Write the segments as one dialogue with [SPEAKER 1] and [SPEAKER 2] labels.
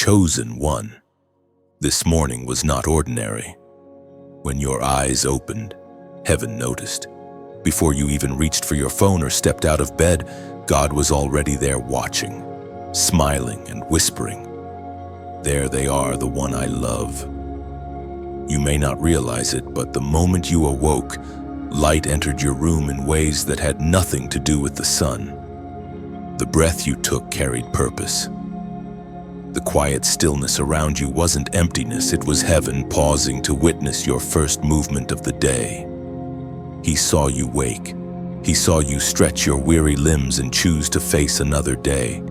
[SPEAKER 1] chosen one. This morning was not ordinary. When your eyes opened, heaven noticed. Before you even reached for your phone or stepped out of bed, God was already there watching, smiling and whispering, "There they are, the one I love." You may not realize it, but the moment you awoke, light entered your room in ways that had nothing to do with the sun. The breath you took carried purpose. The quiet stillness around you wasn't emptiness, it was heaven pausing to witness your first movement of the day. He saw you wake. He saw you stretch your weary limbs and choose to face another day.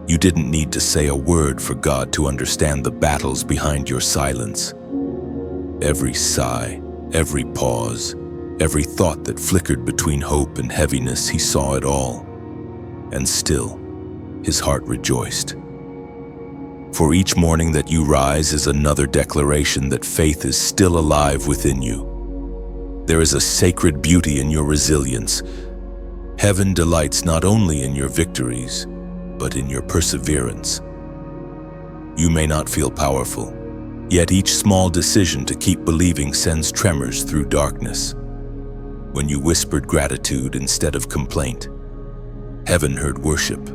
[SPEAKER 1] You didn't need to say a word for God to understand the battles behind your silence. Every sigh, every pause, every thought that flickered between hope and heaviness, he saw it all. And still, his heart rejoiced. For each morning that you rise is another declaration that faith is still alive within you. There is a sacred beauty in your resilience. Heaven delights not only in your victories, but in your perseverance. You may not feel powerful, yet each small decision to keep believing sends tremors through darkness. When you whispered gratitude instead of complaint, heaven heard worship.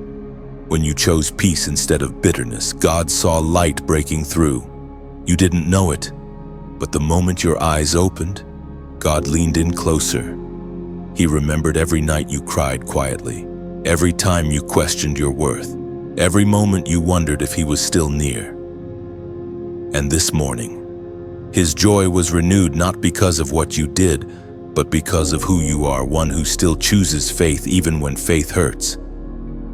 [SPEAKER 1] When you chose peace instead of bitterness, God saw light breaking through. You didn't know it, but the moment your eyes opened, God leaned in closer. He remembered every night you cried quietly, every time you questioned your worth, every moment you wondered if he was still near. And this morning, his joy was renewed not because of what you did, but because of who you are, one who still chooses faith even when faith hurts.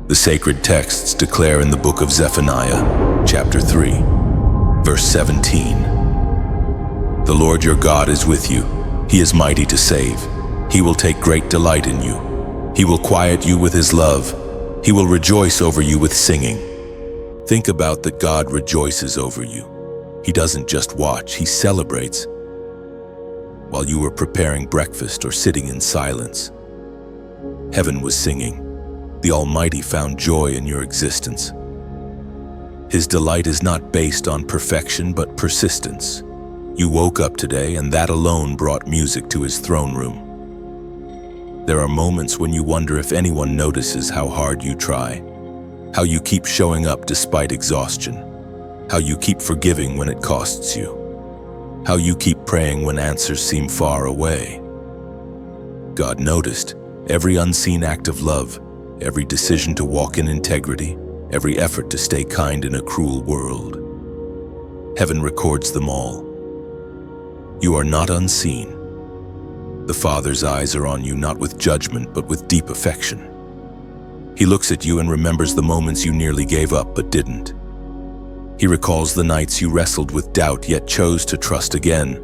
[SPEAKER 1] The sacred texts declare in the book of Zephaniah, chapter 3, verse 17, "The Lord your God is with you. He is mighty to save. He will take great delight in you. He will quiet you with his love. He will rejoice over you with singing." Think about that God rejoices over you. He doesn't just watch, he celebrates. While you were preparing breakfast or sitting in silence, heaven was singing. The Almighty found joy in your existence. His delight is not based on perfection, but persistence. You woke up today, and that alone brought music to his throne room. There are moments when you wonder if anyone notices how hard you try, how you keep showing up despite exhaustion, how you keep forgiving when it costs you, how you keep praying when answers seem far away. God noticed every unseen act of love, every decision to walk in integrity, every effort to stay kind in a cruel world. Heaven records them all. You are not unseen. The Father's eyes are on you not with judgment, but with deep affection. He looks at you and remembers the moments you nearly gave up but didn't. He recalls the nights you wrestled with doubt yet chose to trust again.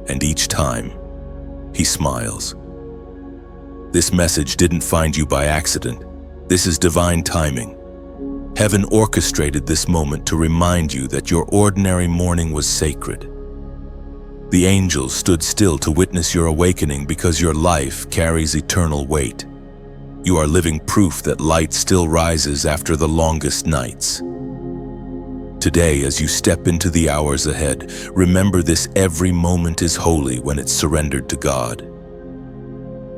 [SPEAKER 1] And each time, he smiles. This message didn't find you by accident. This is divine timing. Heaven orchestrated this moment to remind you that your ordinary morning was sacred. The angels stood still to witness your awakening because your life carries eternal weight. You are living proof that light still rises after the longest nights. Today, as you step into the hours ahead, remember this: every moment is holy when it's surrendered to God.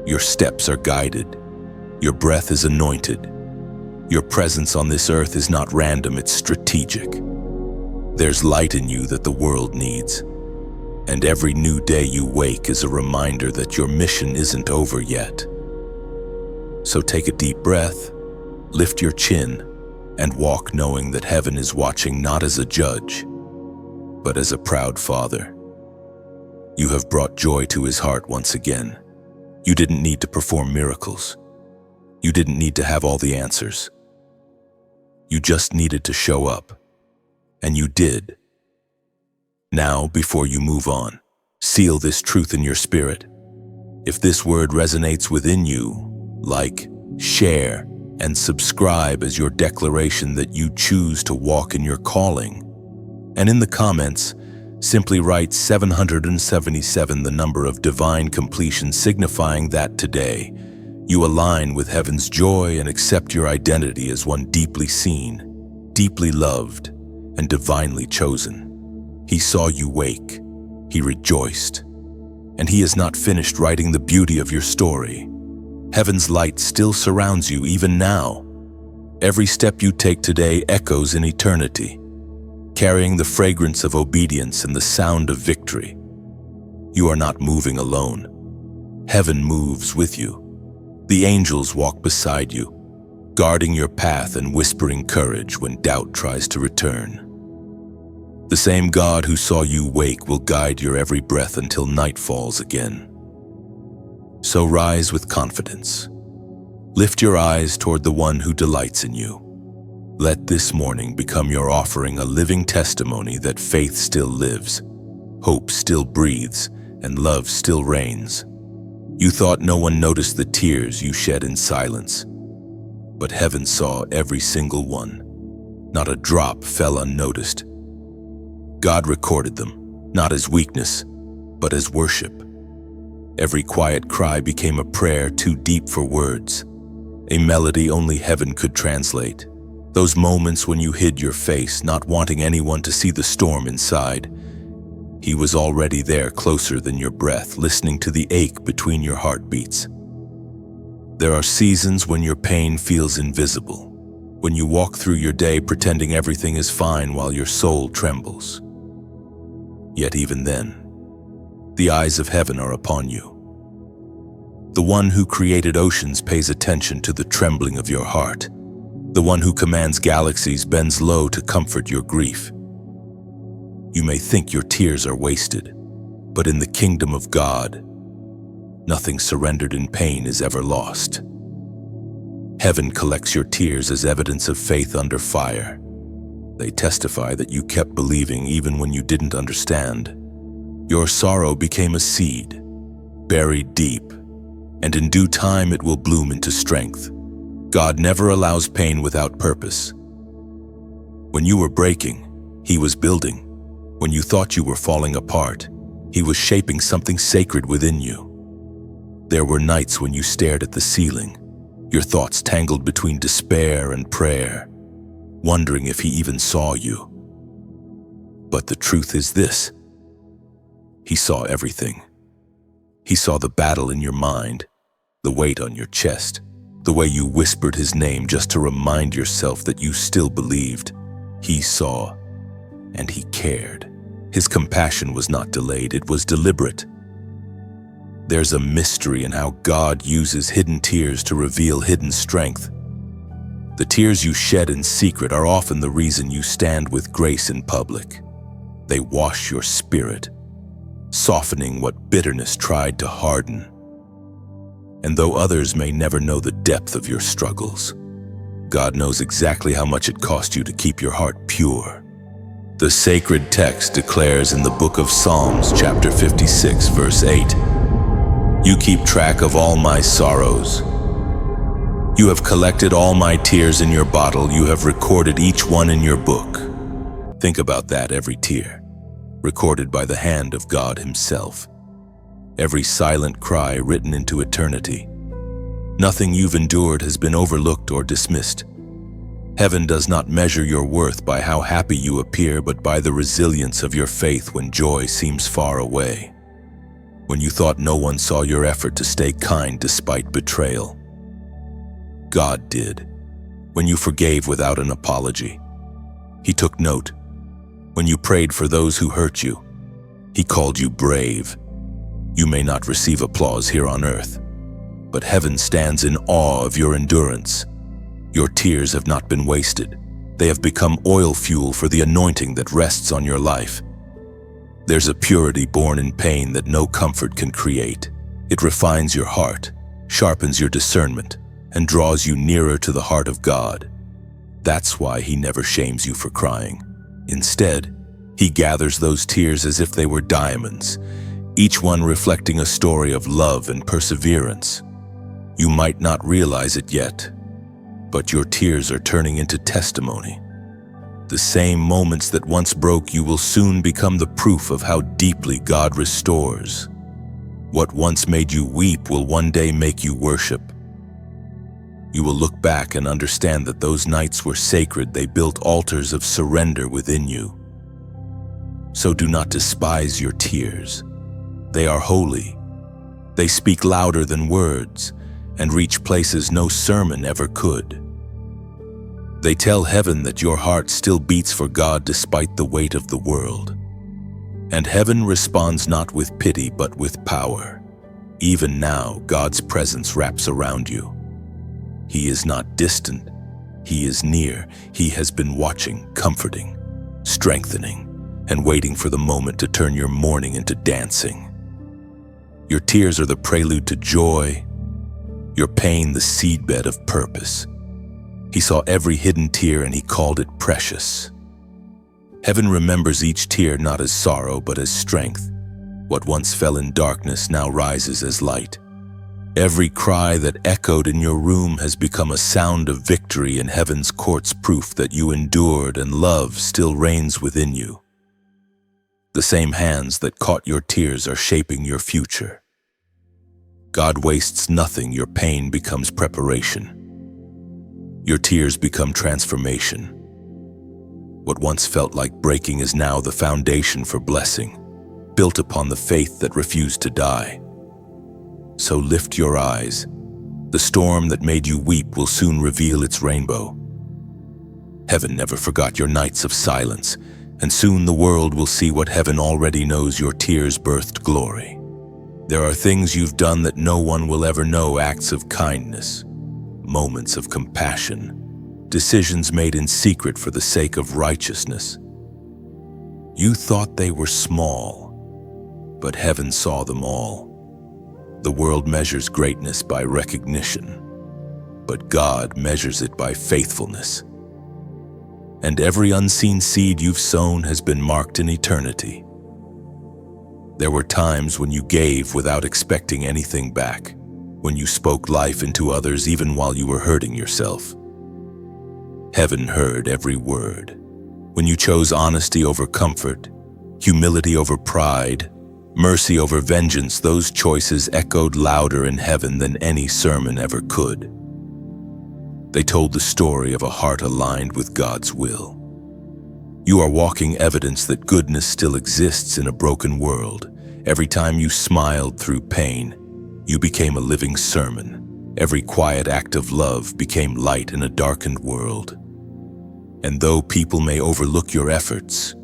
[SPEAKER 1] Your steps are guided. Your breath is anointed. Your presence on this earth is not random, it's strategic. There's light in you that the world needs. And every new day you wake is a reminder that your mission isn't over yet. So take a deep breath, lift your chin, and walk knowing that heaven is watching not as a judge, but as a proud father. You have brought joy to his heart once again. You didn't need to perform miracles. You didn't need to have all the answers. You just needed to show up. And you did. Now, before you move on, seal this truth in your spirit. If this word resonates within you, like, share, and subscribe as your declaration that you choose to walk in your calling. And in the comments, simply write 777, the number of divine completion, signifying that today you align with heaven's joy and accept your identity as one deeply seen, deeply loved, and divinely chosen. He saw you wake, he rejoiced, and he is not finished writing the beauty of your story. Heaven's light still surrounds you even now. Every step you take today echoes in eternity, carrying the fragrance of obedience and the sound of victory. You are not moving alone. Heaven moves with you. The angels walk beside you, guarding your path and whispering courage when doubt tries to return. The same God who saw you wake will guide your every breath until night falls again. So rise with confidence. Lift your eyes toward the one who delights in you. Let this morning become your offering, a living testimony that faith still lives, hope still breathes, and love still reigns. You thought no one noticed the tears you shed in silence, but heaven saw every single one. Not a drop fell unnoticed. God recorded them, not as weakness, but as worship. Every quiet cry became a prayer too deep for words, a melody only heaven could translate. Those moments when you hid your face, not wanting anyone to see the storm inside, he was already there, closer than your breath, listening to the ache between your heartbeats. There are seasons when your pain feels invisible, when you walk through your day pretending everything is fine while your soul trembles. Yet even then, the eyes of heaven are upon you. The one who created oceans pays attention to the trembling of your heart. The one who commands galaxies bends low to comfort your grief. You may think your tears are wasted, but in the kingdom of God, nothing surrendered in pain is ever lost. Heaven collects your tears as evidence of faith under fire. They testify that you kept believing even when you didn't understand. Your sorrow became a seed, buried deep, and in due time it will bloom into strength. God never allows pain without purpose. When you were breaking, he was building. When you thought you were falling apart, he was shaping something sacred within you. There were nights when you stared at the ceiling, your thoughts tangled between despair and prayer, wondering if he even saw you. But the truth is this: he saw everything. He saw the battle in your mind, the weight on your chest, the way you whispered his name just to remind yourself that you still believed. He saw, and he cared. His compassion was not delayed, it was deliberate. There's a mystery in how God uses hidden tears to reveal hidden strength. The tears you shed in secret are often the reason you stand with grace in public. They wash your spirit, softening what bitterness tried to harden. And though others may never know the depth of your struggles, God knows exactly how much it cost you to keep your heart pure. The sacred text declares in the book of Psalms, chapter 56, verse 8, "You keep track of all my sorrows. You have collected all my tears in your bottle. You have recorded each one in your book." Think about that, every tear, recorded by the hand of God himself. Every silent cry written into eternity. Nothing you've endured has been overlooked or dismissed. Heaven does not measure your worth by how happy you appear, but by the resilience of your faith when joy seems far away. When you thought no one saw your effort to stay kind despite betrayal, God did. When you forgave without an apology, he took note. When you prayed for those who hurt you, he called you brave. You may not receive applause here on earth, but heaven stands in awe of your endurance. Your tears have not been wasted. They have become oil fuel for the anointing that rests on your life. There's a purity born in pain that no comfort can create. It refines your heart, sharpens your discernment, and draws you nearer to the heart of God. That's why he never shames you for crying. Instead, he gathers those tears as if they were diamonds, each one reflecting a story of love and perseverance. You might not realize it yet, but your tears are turning into testimony. The same moments that once broke you will soon become the proof of how deeply God restores. What once made you weep will one day make you worship. You will look back and understand that those nights were sacred. They built altars of surrender within you. So do not despise your tears. They are holy. They speak louder than words and reach places no sermon ever could. They tell heaven that your heart still beats for God despite the weight of the world. And heaven responds not with pity but with power. Even now, God's presence wraps around you. He is not distant. He is near. He has been watching, comforting, strengthening, and waiting for the moment to turn your mourning into dancing. Your tears are the prelude to joy, your pain the seedbed of purpose. He saw every hidden tear and he called it precious. Heaven remembers each tear not as sorrow but as strength. What once fell in darkness now rises as light. Every cry that echoed in your room has become a sound of victory in heaven's courts, proof that you endured and love still reigns within you. The same hands that caught your tears are shaping your future. God wastes nothing. Your pain becomes preparation. Your tears become transformation. What once felt like breaking is now the foundation for blessing, built upon the faith that refused to die. So lift your eyes. The storm that made you weep will soon reveal its rainbow. Heaven never forgot your nights of silence, and soon the world will see what heaven already knows. Your tears birthed glory. There are things you've done that no one will ever know, acts of kindness, moments of compassion, decisions made in secret for the sake of righteousness. You thought they were small, but heaven saw them all. The world measures greatness by recognition, but God measures it by faithfulness. And every unseen seed you've sown has been marked in eternity. There were times when you gave without expecting anything back, when you spoke life into others even while you were hurting yourself. Heaven heard every word. When you chose honesty over comfort, humility over pride, mercy over vengeance, those choices echoed louder in heaven than any sermon ever could. They told the story of a heart aligned with God's will. You are walking evidence that goodness still exists in a broken world. Every time you smiled through pain, you became a living sermon. Every quiet act of love became light in a darkened world. And though people may overlook your efforts,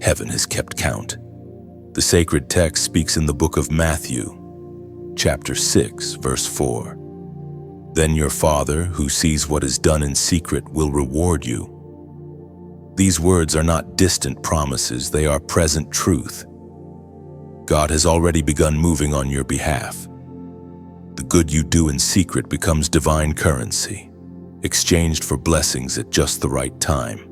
[SPEAKER 1] heaven has kept count. The sacred text speaks in the book of Matthew, chapter 6, verse 4. Then your Father, who sees what is done in secret, will reward you. These words are not distant promises, they are present truth. God has already begun moving on your behalf. The good you do in secret becomes divine currency, exchanged for blessings at just the right time.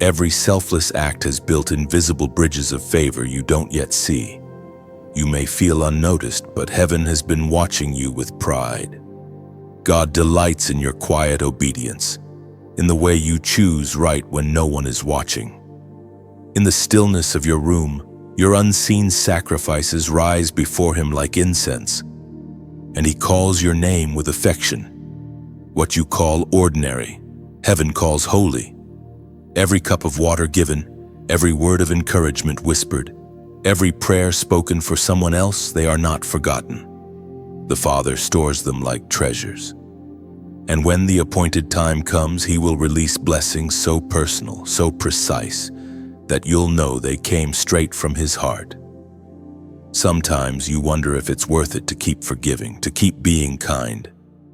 [SPEAKER 1] Every selfless act has built invisible bridges of favor you don't yet see. You may feel unnoticed, but heaven has been watching you with pride. God delights in your quiet obedience, in the way you choose right when no one is watching. In the stillness of your room, your unseen sacrifices rise before Him like incense, and He calls your name with affection. What you call ordinary, heaven calls holy. Every cup of water given, every word of encouragement whispered, every prayer spoken for someone else, they are not forgotten. The Father stores them like treasures. And when the appointed time comes, He will release blessings so personal, so precise, that you'll know they came straight from His heart. Sometimes you wonder if it's worth it to keep forgiving, to keep being kind,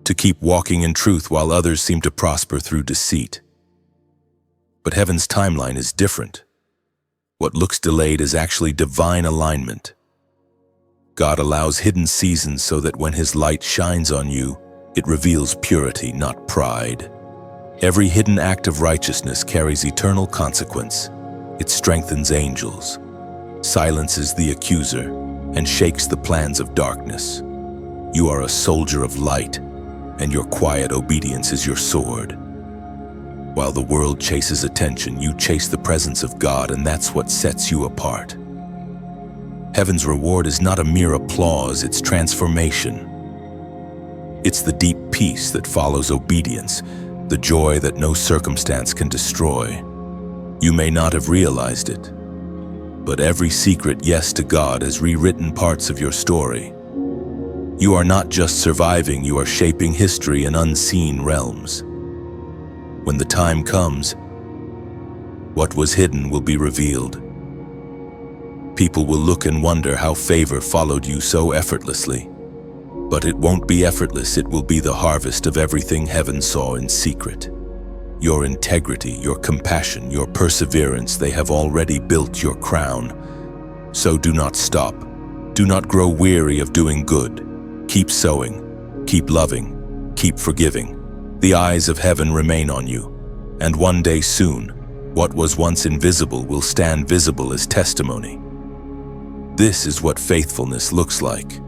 [SPEAKER 1] to keep walking in truth while others seem to prosper through deceit. But heaven's timeline is different. What looks delayed is actually divine alignment. God allows hidden seasons so that when His light shines on you, it reveals purity, not pride. Every hidden act of righteousness carries eternal consequence. It strengthens angels, silences the accuser, and shakes the plans of darkness. You are a soldier of light, and your quiet obedience is your sword. While the world chases attention, you chase the presence of God, and that's what sets you apart. Heaven's reward is not a mere applause, it's transformation. It's the deep peace that follows obedience, the joy that no circumstance can destroy. You may not have realized it, but every secret yes to God has rewritten parts of your story. You are not just surviving, you are shaping history in unseen realms. When the time comes, what was hidden will be revealed. People will look and wonder how favor followed you so effortlessly. But it won't be effortless, it will be the harvest of everything heaven saw in secret. Your integrity, your compassion, your perseverance, they have already built your crown. So do not stop. Do not grow weary of doing good. Keep sowing, keep loving, keep forgiving. The eyes of heaven remain on you. And one day soon, what was once invisible will stand visible as testimony. This is what faithfulness looks like.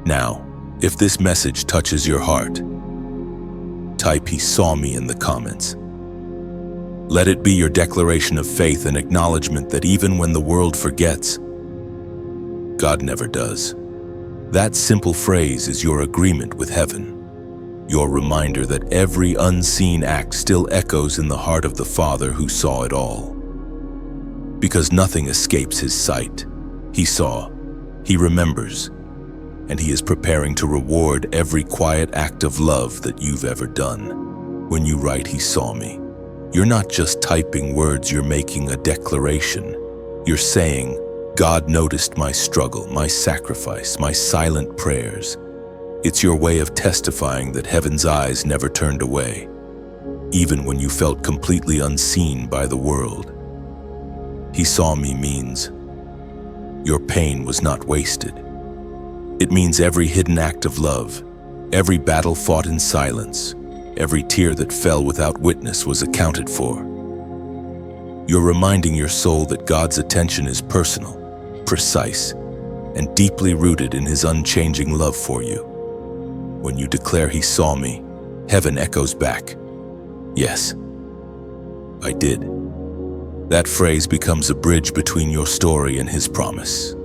[SPEAKER 1] Now, if this message touches your heart, type "He saw me" in the comments. Let it be your declaration of faith and acknowledgement that even when the world forgets, God never does. That simple phrase is your agreement with heaven, your reminder that every unseen act still echoes in the heart of the Father who saw it all. Because nothing escapes His sight. He saw, He remembers, and He is preparing to reward every quiet act of love that you've ever done. When you write "He saw me," you're not just typing words, you're making a declaration. You're saying, God noticed my struggle, my sacrifice, my silent prayers. It's your way of testifying that heaven's eyes never turned away, even when you felt completely unseen by the world. He saw me means your pain was not wasted. It means every hidden act of love, every battle fought in silence, every tear that fell without witness was accounted for. You're reminding your soul that God's attention is personal, precise, and deeply rooted in His unchanging love for you. When you declare "He saw me," heaven echoes back, "Yes, I did." That phrase becomes a bridge between your story and His promise.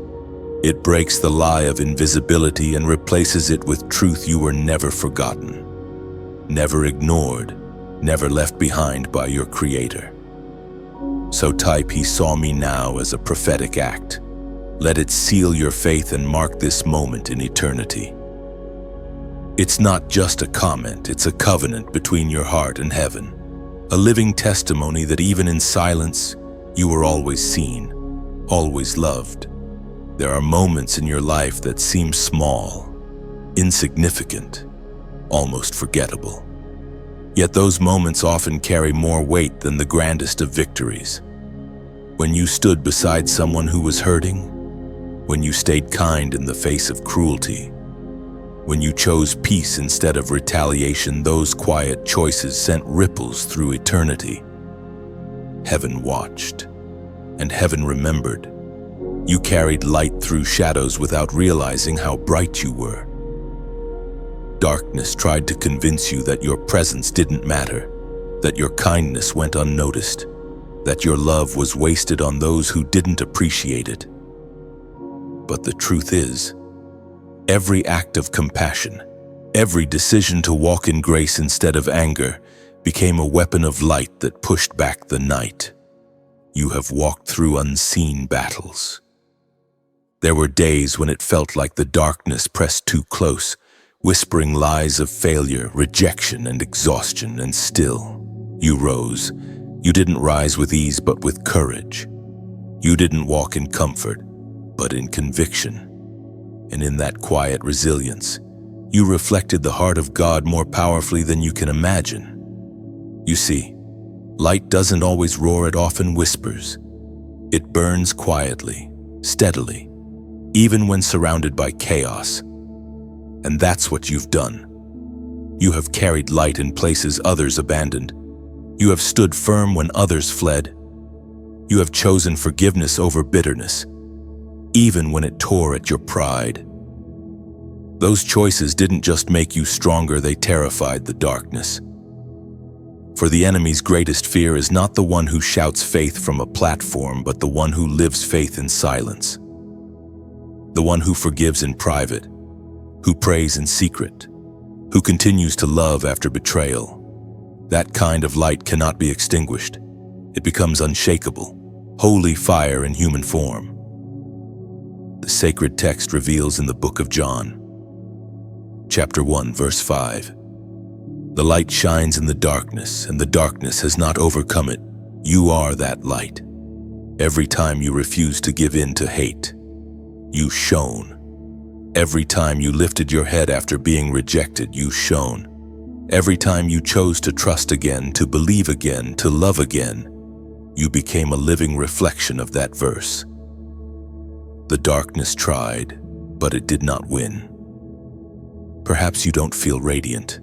[SPEAKER 1] It breaks the lie of invisibility and replaces it with truth: you were never forgotten, never ignored, never left behind by your Creator. So type "He saw me" now as a prophetic act. Let it seal your faith and mark this moment in eternity. It's not just a comment, it's a covenant between your heart and heaven. A living testimony that even in silence, you were always seen, always loved. There are moments in your life that seem small, insignificant, almost forgettable. Yet those moments often carry more weight than the grandest of victories. When you stood beside someone who was hurting, when you stayed kind in the face of cruelty, when you chose peace instead of retaliation, those quiet choices sent ripples through eternity. Heaven watched, and heaven remembered. You carried light through shadows without realizing how bright you were. Darkness tried to convince you that your presence didn't matter, that your kindness went unnoticed, that your love was wasted on those who didn't appreciate it. But the truth is, every act of compassion, every decision to walk in grace instead of anger, became a weapon of light that pushed back the night. You have walked through unseen battles. There were days when it felt like the darkness pressed too close, whispering lies of failure, rejection, and exhaustion, and still, you rose. You didn't rise with ease, but with courage. You didn't walk in comfort, but in conviction. And in that quiet resilience, you reflected the heart of God more powerfully than you can imagine. You see, light doesn't always roar, it often whispers. It burns quietly, steadily, even when surrounded by chaos. And that's what you've done. You have carried light in places others abandoned. You have stood firm when others fled. You have chosen forgiveness over bitterness, even when it tore at your pride. Those choices didn't just make you stronger, they terrified the darkness. For the enemy's greatest fear is not the one who shouts faith from a platform, but the one who lives faith in silence. The one who forgives in private, who prays in secret, who continues to love after betrayal. That kind of light cannot be extinguished. It becomes unshakable, holy fire in human form. The sacred text reveals in the book of John, chapter 1, verse 5. The light shines in the darkness, and the darkness has not overcome it. You are that light. Every time you refuse to give in to hate, you shone. Every time you lifted your head after being rejected, you shone. Every time you chose to trust again, to believe again, to love again, you became a living reflection of that verse. The darkness tried, but it did not win. Perhaps you don't feel radiant.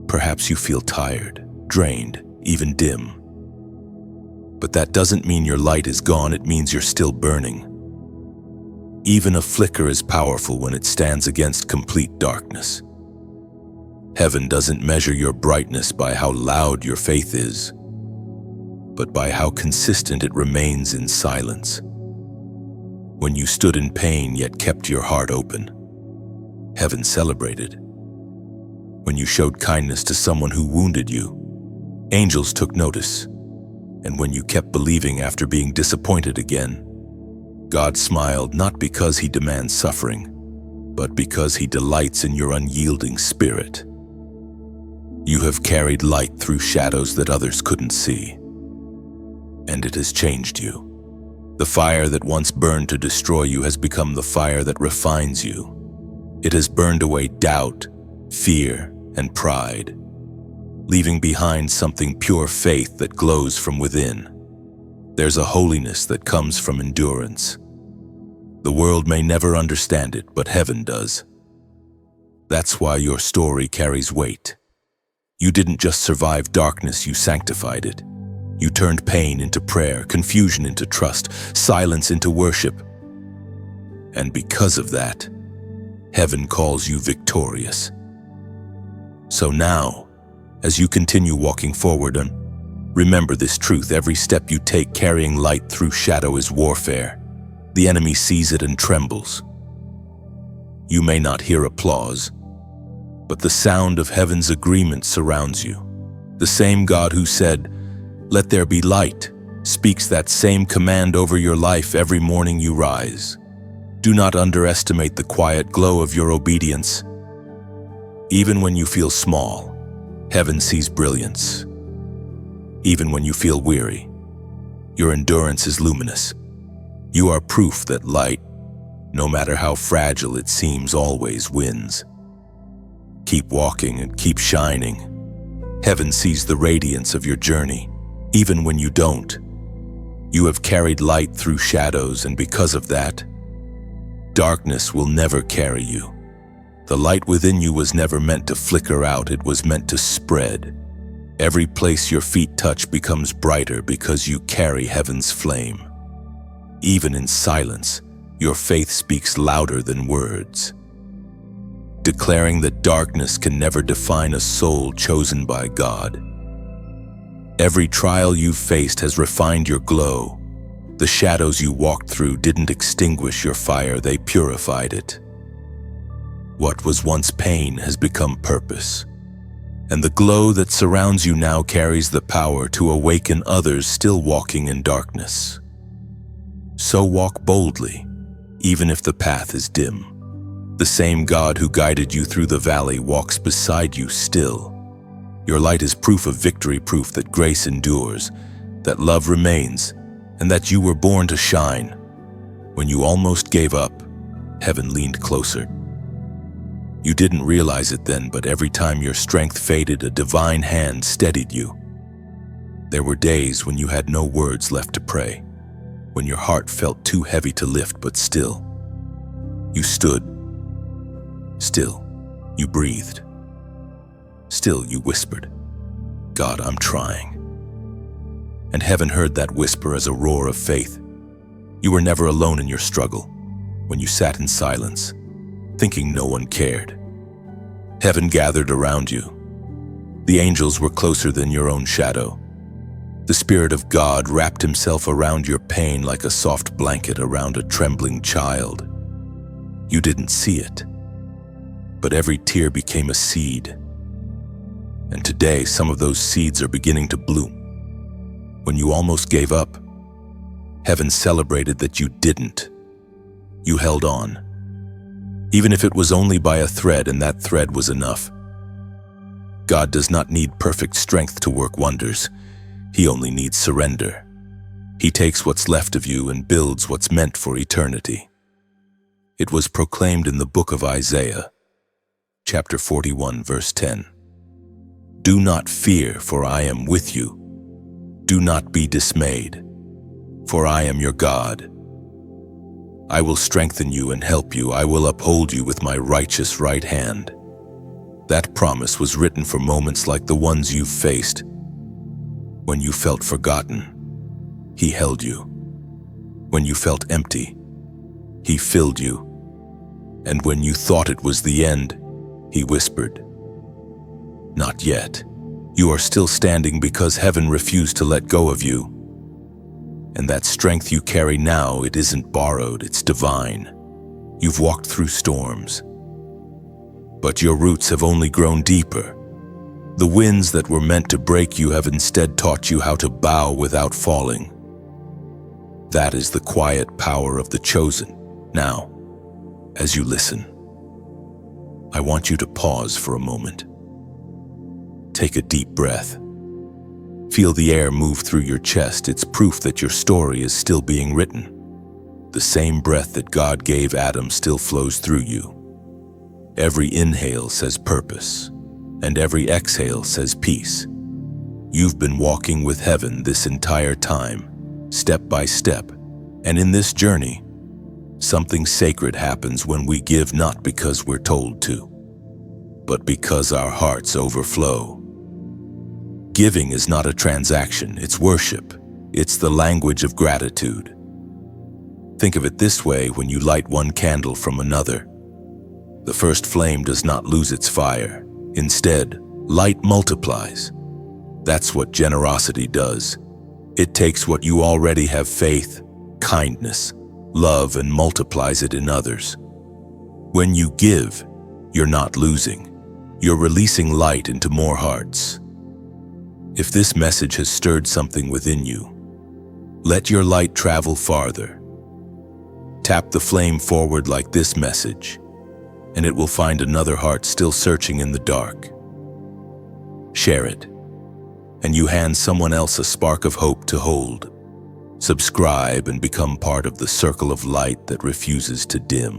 [SPEAKER 1] Perhaps you feel tired, drained, even dim. But that doesn't mean your light is gone, it means you're still burning. Even a flicker is powerful when it stands against complete darkness. Heaven doesn't measure your brightness by how loud your faith is, but by how consistent it remains in silence. When you stood in pain yet kept your heart open, heaven celebrated. When you showed kindness to someone who wounded you, angels took notice. And when you kept believing after being disappointed again, God smiled not because He demands suffering, but because He delights in your unyielding spirit. You have carried light through shadows that others couldn't see, and it has changed you. The fire that once burned to destroy you has become the fire that refines you. It has burned away doubt, fear, and pride, leaving behind something pure faith that glows from within. There's a holiness that comes from endurance. The world may never understand it, but heaven does. That's why your story carries weight. You didn't just survive darkness, you sanctified it. You turned pain into prayer, confusion into trust, silence into worship. And because of that, heaven calls you victorious. So now, as you continue walking forward, remember this truth: every step you take carrying light through shadow is warfare. The enemy sees it and trembles. You may not hear applause, but the sound of heaven's agreement surrounds you. The same God who said, "Let there be light," speaks that same command over your life every morning you rise. Do not underestimate the quiet glow of your obedience. Even when you feel small, heaven sees brilliance. Even when you feel weary, your endurance is luminous. You are proof that light, no matter how fragile it seems, always wins. Keep walking and keep shining. Heaven sees the radiance of your journey, even when you don't. You have carried light through shadows, and because of that, darkness will never carry you. The light within you was never meant to flicker out, it was meant to spread. Every place your feet touch becomes brighter because you carry heaven's flame. Even in silence, your faith speaks louder than words, declaring that darkness can never define a soul chosen by God. Every trial you've faced has refined your glow. The shadows you walked through didn't extinguish your fire, they purified it. What was once pain has become purpose, and the glow that surrounds you now carries the power to awaken others still walking in darkness. So walk boldly, even if the path is dim. The same God who guided you through the valley walks beside you still. Your light is proof of victory, proof that grace endures, that love remains, and that you were born to shine. When you almost gave up, heaven leaned closer. You didn't realize it then, but every time your strength faded, a divine hand steadied you. There were days when you had no words left to pray, when your heart felt too heavy to lift, but still, you stood. Still, you breathed. Still, you whispered, "God, I'm trying." And heaven heard that whisper as a roar of faith. You were never alone in your struggle. When you sat in silence, thinking no one cared, heaven gathered around you. The angels were closer than your own shadow. The Spirit of God wrapped Himself around your pain like a soft blanket around a trembling child. You didn't see it, but every tear became a seed. And today, some of those seeds are beginning to bloom. When you almost gave up, heaven celebrated that you didn't. You held on, even if it was only by a thread, and that thread was enough. God does not need perfect strength to work wonders. He only needs surrender. He takes what's left of you and builds what's meant for eternity. It was proclaimed in the book of Isaiah, chapter 41, verse 10. Do not fear, for I am with you. Do not be dismayed, for I am your God. I will strengthen you and help you. I will uphold you with my righteous right hand. That promise was written for moments like the ones you've faced. When you felt forgotten, He held you. When you felt empty, He filled you. And when you thought it was the end, He whispered, not yet. You are still standing because heaven refused to let go of you. And that strength you carry now, it isn't borrowed, it's divine. You've walked through storms, but your roots have only grown deeper. The winds that were meant to break you have instead taught you how to bow without falling. That is the quiet power of the chosen. Now, as you listen, I want you to pause for a moment. Take a deep breath. Feel the air move through your chest. It's proof that your story is still being written. The same breath that God gave Adam still flows through you. Every inhale says purpose, and every exhale says peace. You've been walking with heaven this entire time, step by step, and in this journey, something sacred happens when we give, not because we're told to, but because our hearts overflow. Giving is not a transaction, it's worship. It's the language of gratitude. Think of it this way: when you light one candle from another, the first flame does not lose its fire. Instead, light multiplies. That's what generosity does. It takes what you already have, faith, kindness, love, and multiplies it in others. When you give, you're not losing. You're releasing light into more hearts. If this message has stirred something within you, let your light travel farther. Tap the flame forward like this message, and it will find another heart still searching in the dark. Share it, and you hand someone else a spark of hope to hold. Subscribe and become part of the circle of light that refuses to dim.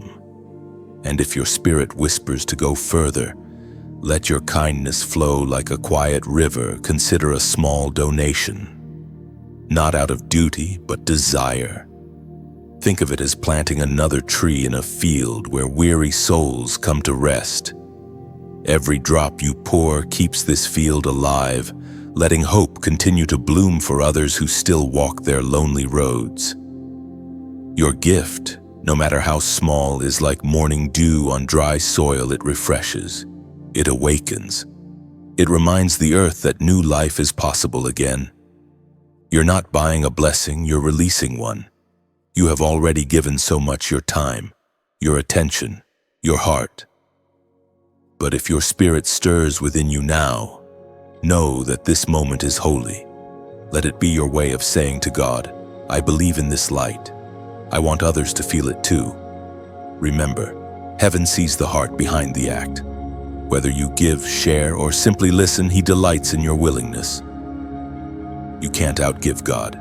[SPEAKER 1] And if your spirit whispers to go further, let your kindness flow like a quiet river. Consider a small donation, not out of duty, but desire. Think of it as planting another tree in a field where weary souls come to rest. Every drop you pour keeps this field alive, letting hope continue to bloom for others who still walk their lonely roads. Your gift, no matter how small, is like morning dew on dry soil. It refreshes. It awakens. It reminds the earth that new life is possible again. You're not buying a blessing, you're releasing one. You have already given so much: your time, your attention, your heart. But if your spirit stirs within you now, know that this moment is holy. Let it be your way of saying to God, I believe in this light. I want others to feel it too. Remember, heaven sees the heart behind the act. Whether you give, share, or simply listen, He delights in your willingness. You can't outgive God.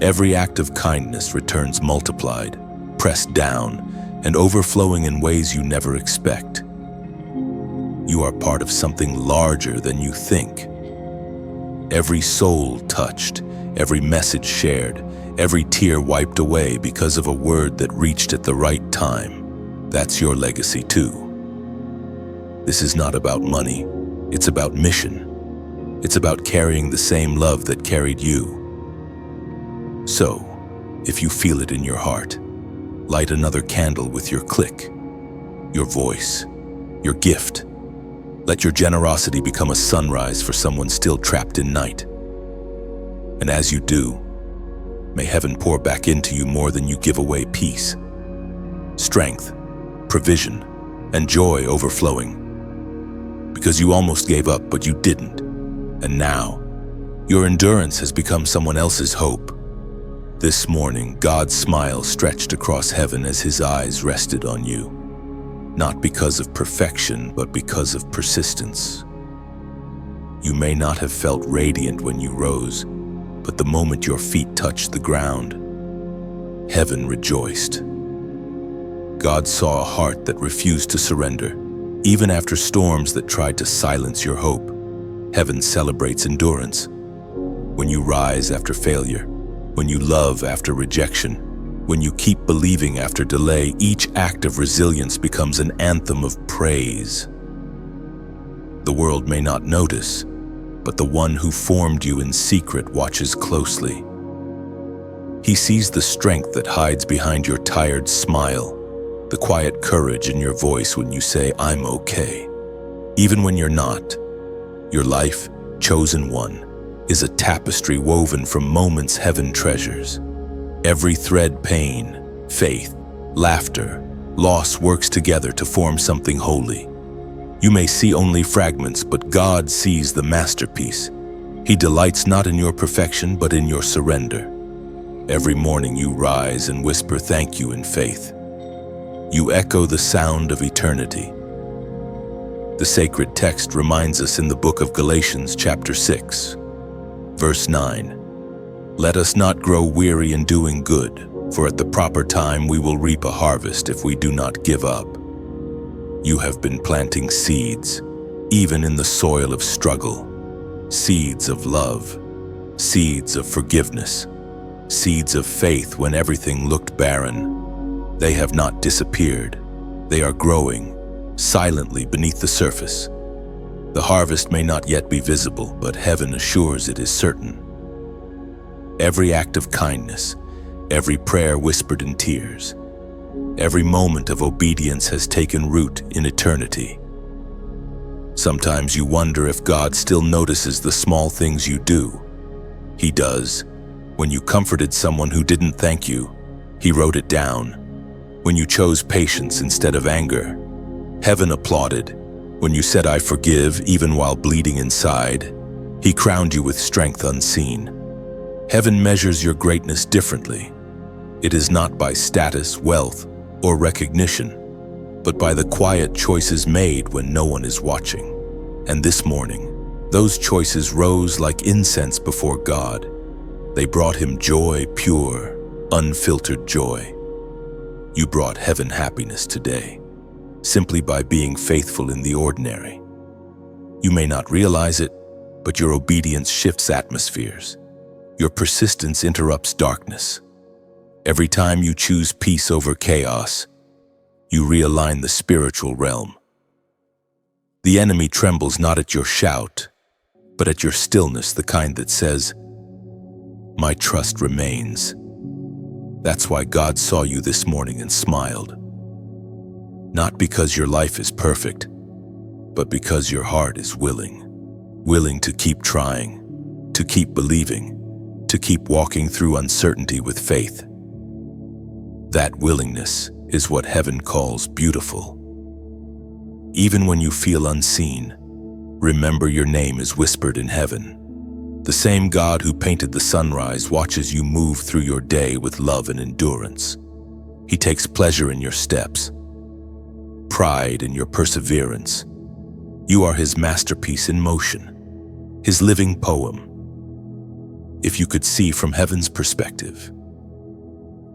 [SPEAKER 1] Every act of kindness returns multiplied, pressed down, and overflowing in ways you never expect. You are part of something larger than you think. Every soul touched, every message shared, every tear wiped away because of a word that reached at the right time. That's your legacy too. This is not about money, it's about mission. It's about carrying the same love that carried you. So, if you feel it in your heart, light another candle with your click, your voice, your gift. Let your generosity become a sunrise for someone still trapped in night. And as you do, may heaven pour back into you more than you give away: peace, strength, provision, and joy overflowing. Because you almost gave up, but you didn't. And now, your endurance has become someone else's hope. This morning, God's smile stretched across heaven as his eyes rested on you. Not because of perfection, but because of persistence. You may not have felt radiant when you rose, but the moment your feet touched the ground, heaven rejoiced. God saw a heart that refused to surrender, even after storms that tried to silence your hope. Heaven celebrates endurance. When you rise after failure, when you love after rejection, when you keep believing after delay, each act of resilience becomes an anthem of praise. The world may not notice, but the one who formed you in secret watches closely. He sees the strength that hides behind your tired smile, the quiet courage in your voice when you say, "I'm okay." Even when you're not, your life, chosen one, is a tapestry woven from moments heaven treasures. Every thread, pain, faith, laughter, loss works together to form something holy. You may see only fragments, but God sees the masterpiece. He delights not in your perfection, but in your surrender. Every morning you rise and whisper thank you in faith. You echo the sound of eternity. The sacred text reminds us in the book of Galatians chapter 6, verse 9, "Let us not grow weary in doing good, for at the proper time we will reap a harvest if we do not give up." You have been planting seeds, even in the soil of struggle, seeds of love, seeds of forgiveness, seeds of faith when everything looked barren. They have not disappeared. They are growing, silently beneath the surface. The harvest may not yet be visible, but heaven assures it is certain. Every act of kindness, every prayer whispered in tears, every moment of obedience has taken root in eternity. Sometimes you wonder if God still notices the small things you do. He does. When you comforted someone who didn't thank you, He wrote it down. When you chose patience instead of anger, heaven applauded. When you said, "I forgive," even while bleeding inside, He crowned you with strength unseen. Heaven measures your greatness differently. It is not by status, wealth, or recognition, but by the quiet choices made when no one is watching. And this morning, those choices rose like incense before God. They brought Him joy, pure, unfiltered joy. You brought heaven happiness today, simply by being faithful in the ordinary. You may not realize it, but your obedience shifts atmospheres. Your persistence interrupts darkness. Every time you choose peace over chaos, you realign the spiritual realm. The enemy trembles not at your shout, but at your stillness, the kind that says, "My trust remains." That's why God saw you this morning and smiled. Not because your life is perfect, but because your heart is willing to keep trying, to keep believing, to keep walking through uncertainty with faith. That willingness is what heaven calls beautiful. Even when you feel unseen, remember your name is whispered in heaven. The same God who painted the sunrise watches you move through your day with love and endurance. He takes pleasure in your steps, pride in your perseverance. You are His masterpiece in motion, His living poem. If you could see from heaven's perspective,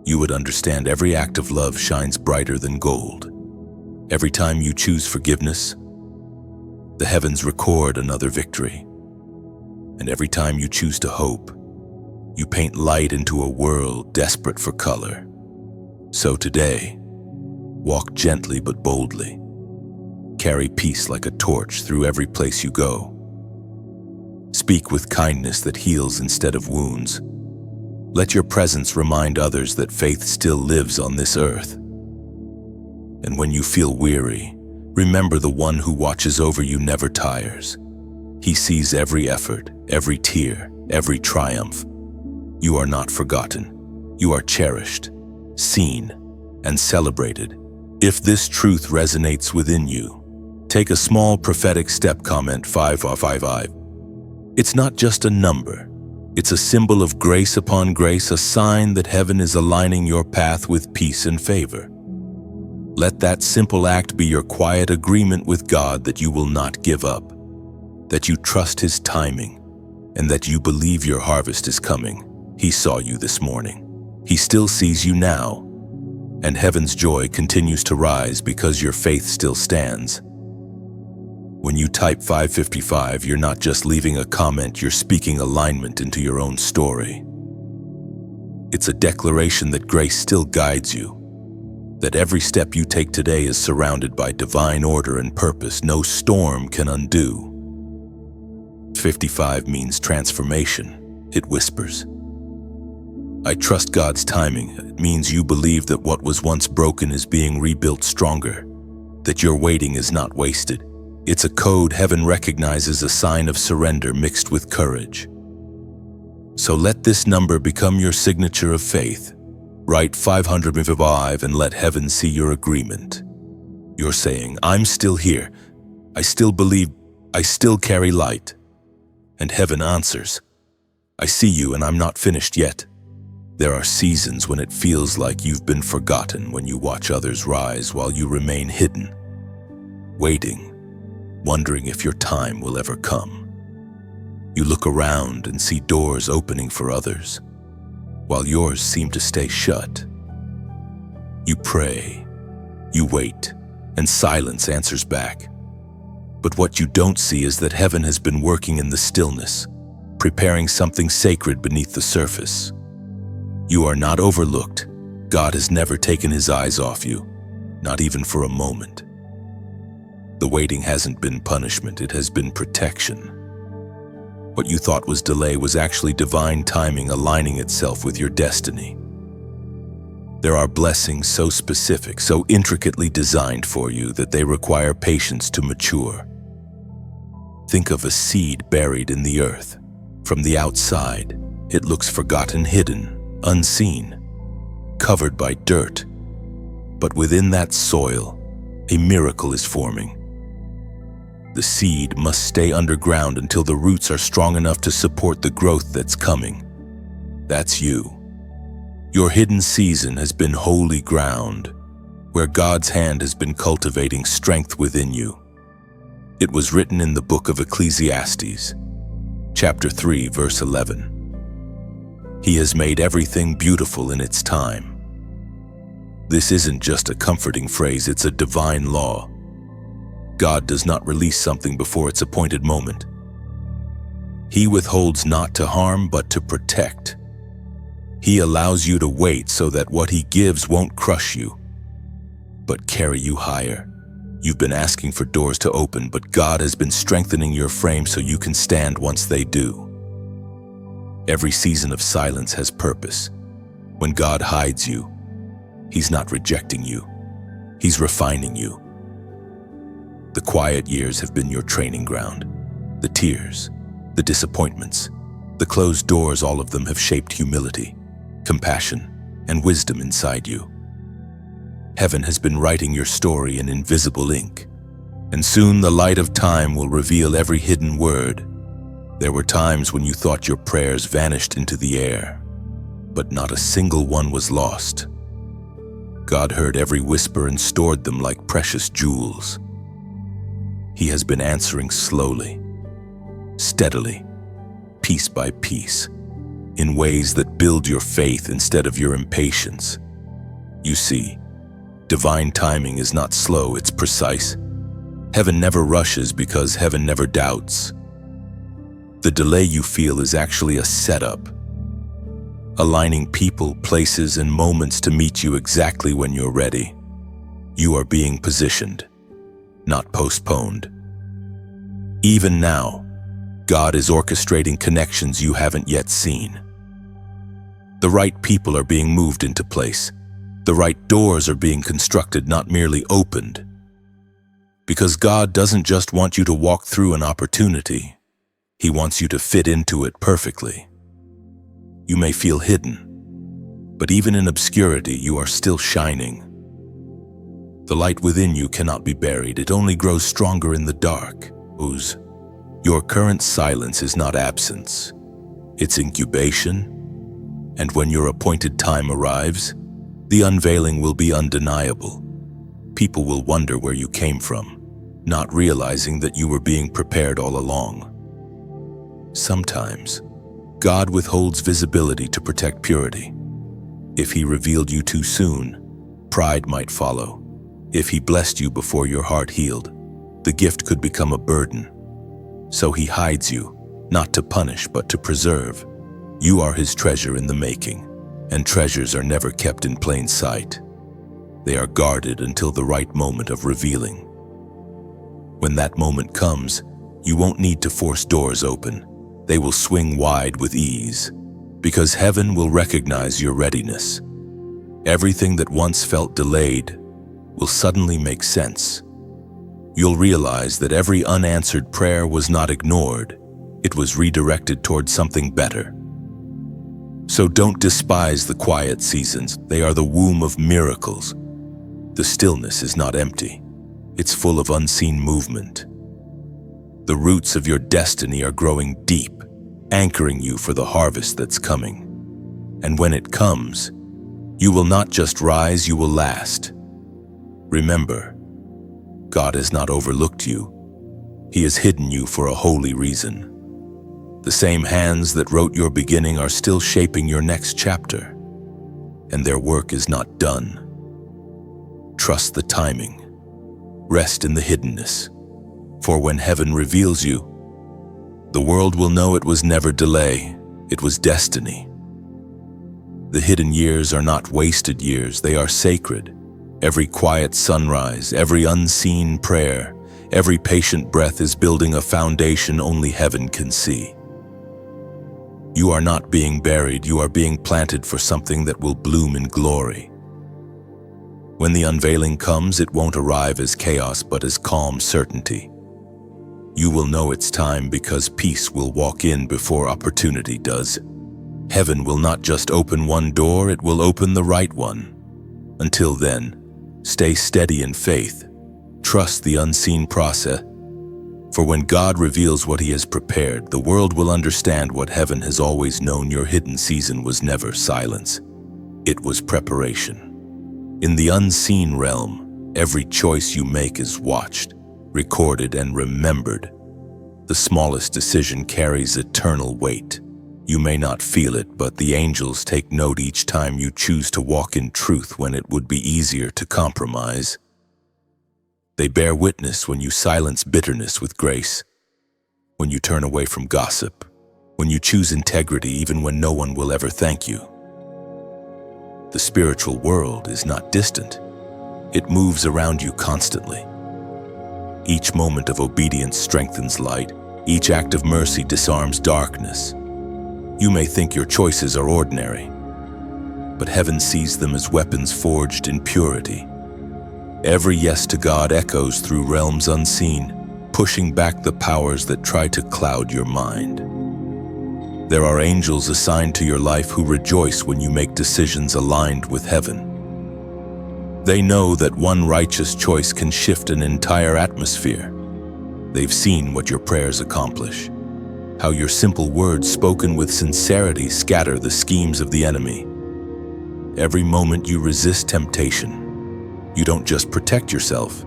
[SPEAKER 1] you would understand every act of love shines brighter than gold. Every time you choose forgiveness, the heavens record another victory. And every time you choose to hope, you paint light into a world desperate for color. So today, walk gently but boldly. Carry peace like a torch through every place you go. Speak with kindness that heals instead of wounds. Let your presence remind others that faith still lives on this earth. And when you feel weary, remember the one who watches over you never tires. He sees every effort, every tear, every triumph. You are not forgotten. You are cherished, seen, and celebrated. If this truth resonates within you, take a small prophetic step. Comment 555. It's not just a number. It's a symbol of grace upon grace, a sign that heaven is aligning your path with peace and favor. Let that simple act be your quiet agreement with God that you will not give up, that you trust His timing, and that you believe your harvest is coming. He saw you this morning. He still sees you now, and heaven's joy continues to rise because your faith still stands. When you type 555, you're not just leaving a comment, you're speaking alignment into your own story. It's a declaration that grace still guides you, that every step you take today is surrounded by divine order and purpose no storm can undo. 55 means transformation. It whispers, I trust God's timing. It means you believe that what was once broken is being rebuilt stronger, that your waiting is not wasted. It's a code heaven recognizes, a sign of surrender mixed with courage. So let this number become your signature of faith. Write 555 and let heaven see your agreement. You're saying, I'm still here. I still believe. I still carry light. And heaven answers, I see you and I'm not finished yet. There are seasons when it feels like you've been forgotten, when you watch others rise while you remain hidden, waiting, wondering if your time will ever come. You look around and see doors opening for others, while yours seem to stay shut. You pray, you wait, and silence answers back. But what you don't see is that heaven has been working in the stillness, preparing something sacred beneath the surface. You are not overlooked. God has never taken His eyes off you, not even for a moment. The waiting hasn't been punishment, it has been protection. What you thought was delay was actually divine timing aligning itself with your destiny. There are blessings so specific, so intricately designed for you that they require patience to mature. Think of a seed buried in the earth. From the outside, it looks forgotten, hidden, unseen, covered by dirt. But within that soil, a miracle is forming. The seed must stay underground until the roots are strong enough to support the growth that's coming. That's you. Your hidden season has been holy ground, where God's hand has been cultivating strength within you. It was written in the book of Ecclesiastes, chapter 3, verse 11. He has made everything beautiful in its time. This isn't just a comforting phrase, it's a divine law. God does not release something before its appointed moment. He withholds not to harm, but to protect. He allows you to wait so that what He gives won't crush you, but carry you higher. You've been asking for doors to open, but God has been strengthening your frame so you can stand once they do. Every season of silence has purpose. When God hides you, He's not rejecting you. He's refining you. The quiet years have been your training ground. The tears, the disappointments, the closed doors, all of them have shaped humility, compassion, and wisdom inside you. Heaven has been writing your story in invisible ink, and soon the light of time will reveal every hidden word. There were times when you thought your prayers vanished into the air, but not a single one was lost. God heard every whisper and stored them like precious jewels. He has been answering slowly, steadily, piece by piece, in ways that build your faith instead of your impatience. You see, divine timing is not slow, it's precise. Heaven never rushes because heaven never doubts. The delay you feel is actually a setup, aligning people, places, and moments to meet you exactly when you're ready. You are being positioned, not postponed. Even now, God is orchestrating connections you haven't yet seen. The right people are being moved into place. The right doors are being constructed, not merely opened. Because God doesn't just want you to walk through an opportunity. He wants you to fit into it perfectly. You may feel hidden, but even in obscurity, you are still shining. The light within you cannot be buried. It only grows stronger in the dark. Your current silence is not absence. It's incubation. And when your appointed time arrives, the unveiling will be undeniable. People will wonder where you came from, not realizing that you were being prepared all along. Sometimes, God withholds visibility to protect purity. If He revealed you too soon, pride might follow. If He blessed you before your heart healed, the gift could become a burden. So He hides you, not to punish but to preserve. You are His treasure in the making, and treasures are never kept in plain sight. They are guarded until the right moment of revealing. When that moment comes, you won't need to force doors open. They will swing wide with ease, because heaven will recognize your readiness. Everything that once felt delayed will suddenly make sense. You'll realize that every unanswered prayer was not ignored. It was redirected toward something better. So don't despise the quiet seasons. They are the womb of miracles. The stillness is not empty. It's full of unseen movement. The roots of your destiny are growing deep, anchoring you for the harvest that's coming. And when it comes, you will not just rise, you will last. Remember, God has not overlooked you. He has hidden you for a holy reason. The same hands that wrote your beginning are still shaping your next chapter, and their work is not done. Trust the timing. Rest in the hiddenness, for when heaven reveals you, the world will know it was never delay, it was destiny. The hidden years are not wasted years, they are sacred. Every quiet sunrise, every unseen prayer, every patient breath is building a foundation only heaven can see. You are not being buried, you are being planted for something that will bloom in glory. When the unveiling comes, it won't arrive as chaos but as calm certainty. You will know it's time because peace will walk in before opportunity does. Heaven will not just open one door, it will open the right one. Until then, stay steady in faith. Trust the unseen process. For when God reveals what He has prepared, the world will understand what heaven has always known. Your hidden season was never silence. It was preparation. In the unseen realm, every choice you make is watched, recorded, and remembered. The smallest decision carries eternal weight. You may not feel it, but the angels take note each time you choose to walk in truth when it would be easier to compromise. They bear witness when you silence bitterness with grace, when you turn away from gossip, when you choose integrity even when no one will ever thank you. The spiritual world is not distant. It moves around you constantly. Each moment of obedience strengthens light. Each act of mercy disarms darkness. You may think your choices are ordinary, but heaven sees them as weapons forged in purity. Every yes to God echoes through realms unseen, pushing back the powers that try to cloud your mind. There are angels assigned to your life who rejoice when you make decisions aligned with heaven. They know that one righteous choice can shift an entire atmosphere. They've seen what your prayers accomplish, how your simple words spoken with sincerity scatter the schemes of the enemy. Every moment you resist temptation, you don't just protect yourself,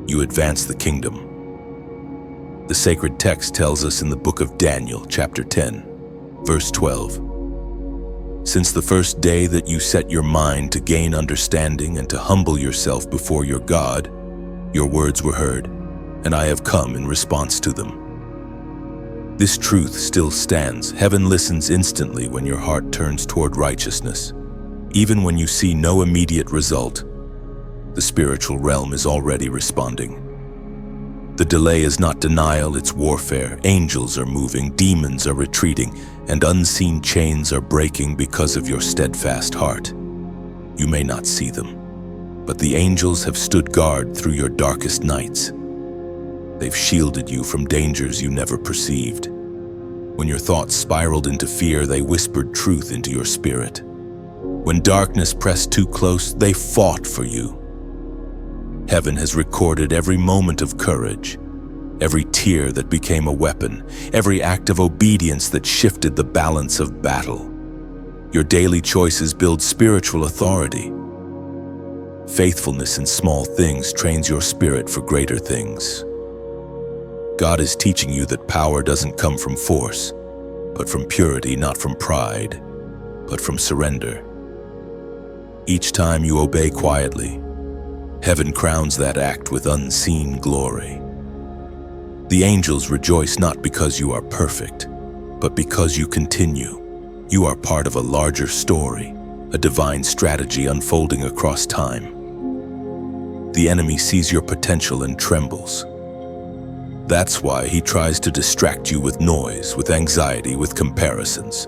[SPEAKER 1] you advance the kingdom. The sacred text tells us in the book of Daniel, chapter 10, verse 12, "Since the first day that you set your mind to gain understanding and to humble yourself before your God, your words were heard, and I have come in response to them." This truth still stands. Heaven listens instantly when your heart turns toward righteousness. Even when you see no immediate result, the spiritual realm is already responding. The delay is not denial, it's warfare. Angels are moving, demons are retreating, and unseen chains are breaking because of your steadfast heart. You may not see them, but the angels have stood guard through your darkest nights. They've shielded you from dangers you never perceived. When your thoughts spiraled into fear, they whispered truth into your spirit. When darkness pressed too close, they fought for you. Heaven has recorded every moment of courage, every tear that became a weapon, every act of obedience that shifted the balance of battle. Your daily choices build spiritual authority. Faithfulness in small things trains your spirit for greater things. God is teaching you that power doesn't come from force, but from purity, not from pride, but from surrender. Each time you obey quietly, heaven crowns that act with unseen glory. The angels rejoice not because you are perfect, but because you continue. You are part of a larger story, a divine strategy unfolding across time. The enemy sees your potential and trembles. That's why he tries to distract you with noise, with anxiety, with comparisons.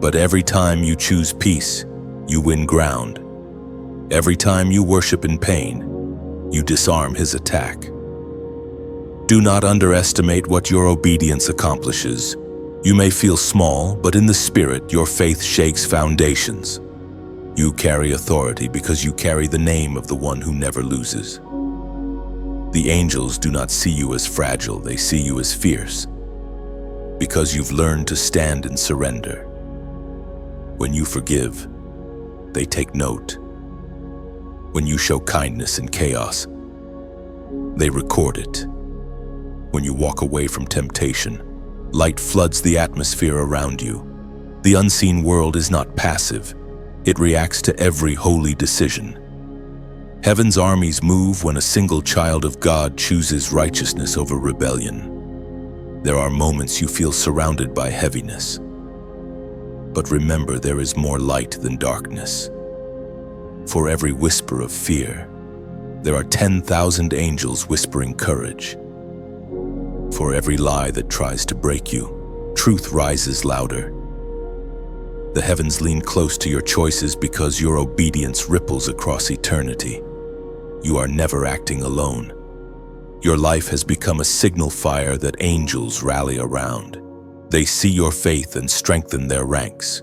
[SPEAKER 1] But every time you choose peace, you win ground. Every time you worship in pain, you disarm his attack. Do not underestimate what your obedience accomplishes. You may feel small, but in the spirit, your faith shakes foundations. You carry authority because you carry the name of the one who never loses. The angels do not see you as fragile, they see you as fierce, because you've learned to stand in surrender. When you forgive, they take note. When you show kindness in chaos, they record it. When you walk away from temptation, light floods the atmosphere around you. The unseen world is not passive. It reacts to every holy decision. Heaven's armies move when a single child of God chooses righteousness over rebellion. There are moments you feel surrounded by heaviness. But remember, there is more light than darkness. For every whisper of fear, there are 10,000 angels whispering courage. For every lie that tries to break you, truth rises louder. The heavens lean close to your choices because your obedience ripples across eternity. You are never acting alone. Your life has become a signal fire that angels rally around. They see your faith and strengthen their ranks.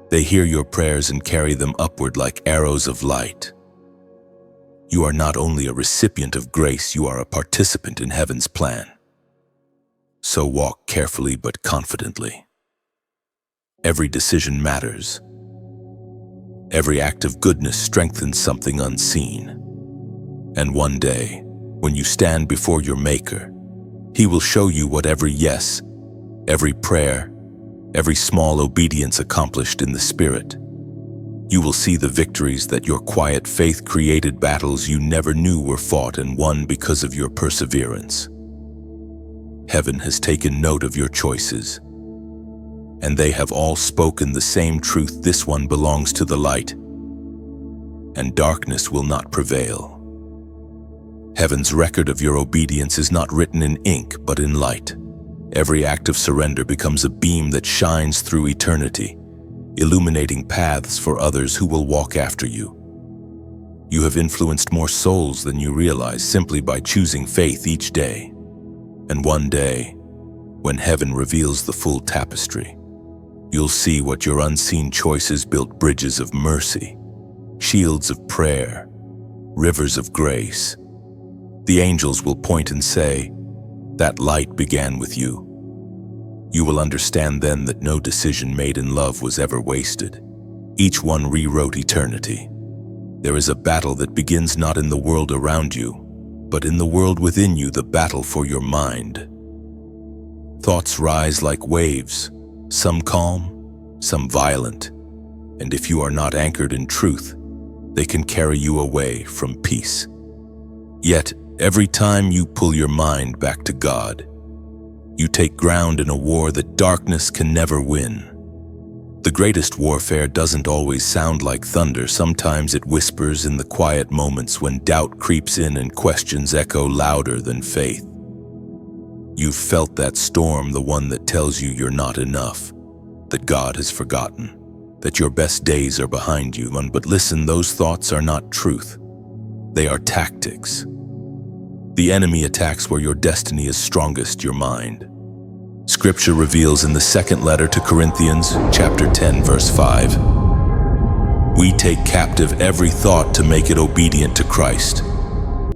[SPEAKER 1] They hear your prayers and carry them upward like arrows of light. You are not only a recipient of grace, you are a participant in heaven's plan. So walk carefully but confidently. Every decision matters. Every act of goodness strengthens something unseen. And one day, when you stand before your Maker, He will show you what every yes, every prayer, every small obedience accomplished in the Spirit. You will see the victories that your quiet faith created, battles you never knew were fought and won because of your perseverance. Heaven has taken note of your choices, and they have all spoken the same truth: this one belongs to the light, and darkness will not prevail. Heaven's record of your obedience is not written in ink, but in light. Every act of surrender becomes a beam that shines through eternity, illuminating paths for others who will walk after you. You have influenced more souls than you realize simply by choosing faith each day. And one day, when heaven reveals the full tapestry, you'll see what your unseen choices built: bridges of mercy, shields of prayer, rivers of grace. The angels will point and say, "That light began with you." You will understand then that no decision made in love was ever wasted. Each one rewrote eternity. There is a battle that begins not in the world around you, but in the world within you, the battle for your mind. Thoughts rise like waves, some calm, some violent, and if you are not anchored in truth, they can carry you away from peace. Yet, every time you pull your mind back to God, you take ground in a war that darkness can never win. The greatest warfare doesn't always sound like thunder. Sometimes it whispers in the quiet moments when doubt creeps in and questions echo louder than faith. You've felt that storm, the one that tells you you're not enough, that God has forgotten, that your best days are behind you. But listen, those thoughts are not truth. They are tactics. The enemy attacks where your destiny is strongest, your mind. Scripture reveals in the second letter to Corinthians, chapter 10, verse 5, "We take captive every thought to make it obedient to Christ."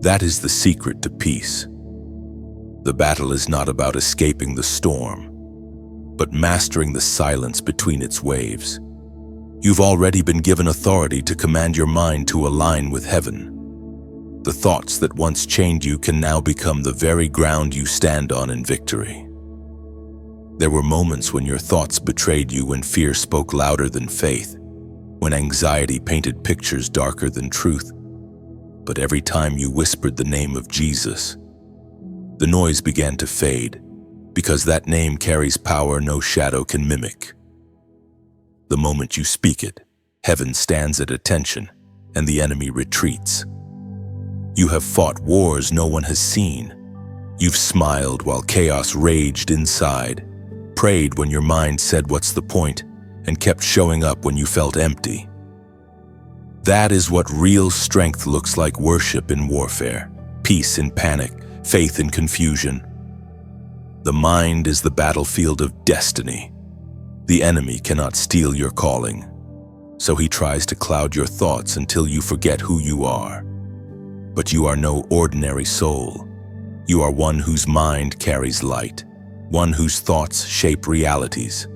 [SPEAKER 1] That is the secret to peace. The battle is not about escaping the storm, but mastering the silence between its waves. You've already been given authority to command your mind to align with heaven. The thoughts that once chained you can now become the very ground you stand on in victory. There were moments when your thoughts betrayed you, when fear spoke louder than faith, when anxiety painted pictures darker than truth. But every time you whispered the name of Jesus, the noise began to fade, because that name carries power no shadow can mimic. The moment you speak it, heaven stands at attention, and the enemy retreats. You have fought wars no one has seen. You've smiled while chaos raged inside, prayed when your mind said "what's the point?" and kept showing up when you felt empty. That is what real strength looks like: worship in warfare, peace in panic, faith in confusion. The mind is the battlefield of destiny. The enemy cannot steal your calling, so he tries to cloud your thoughts until you forget who you are. But you are no ordinary soul. You are one whose mind carries light, one whose thoughts shape realities.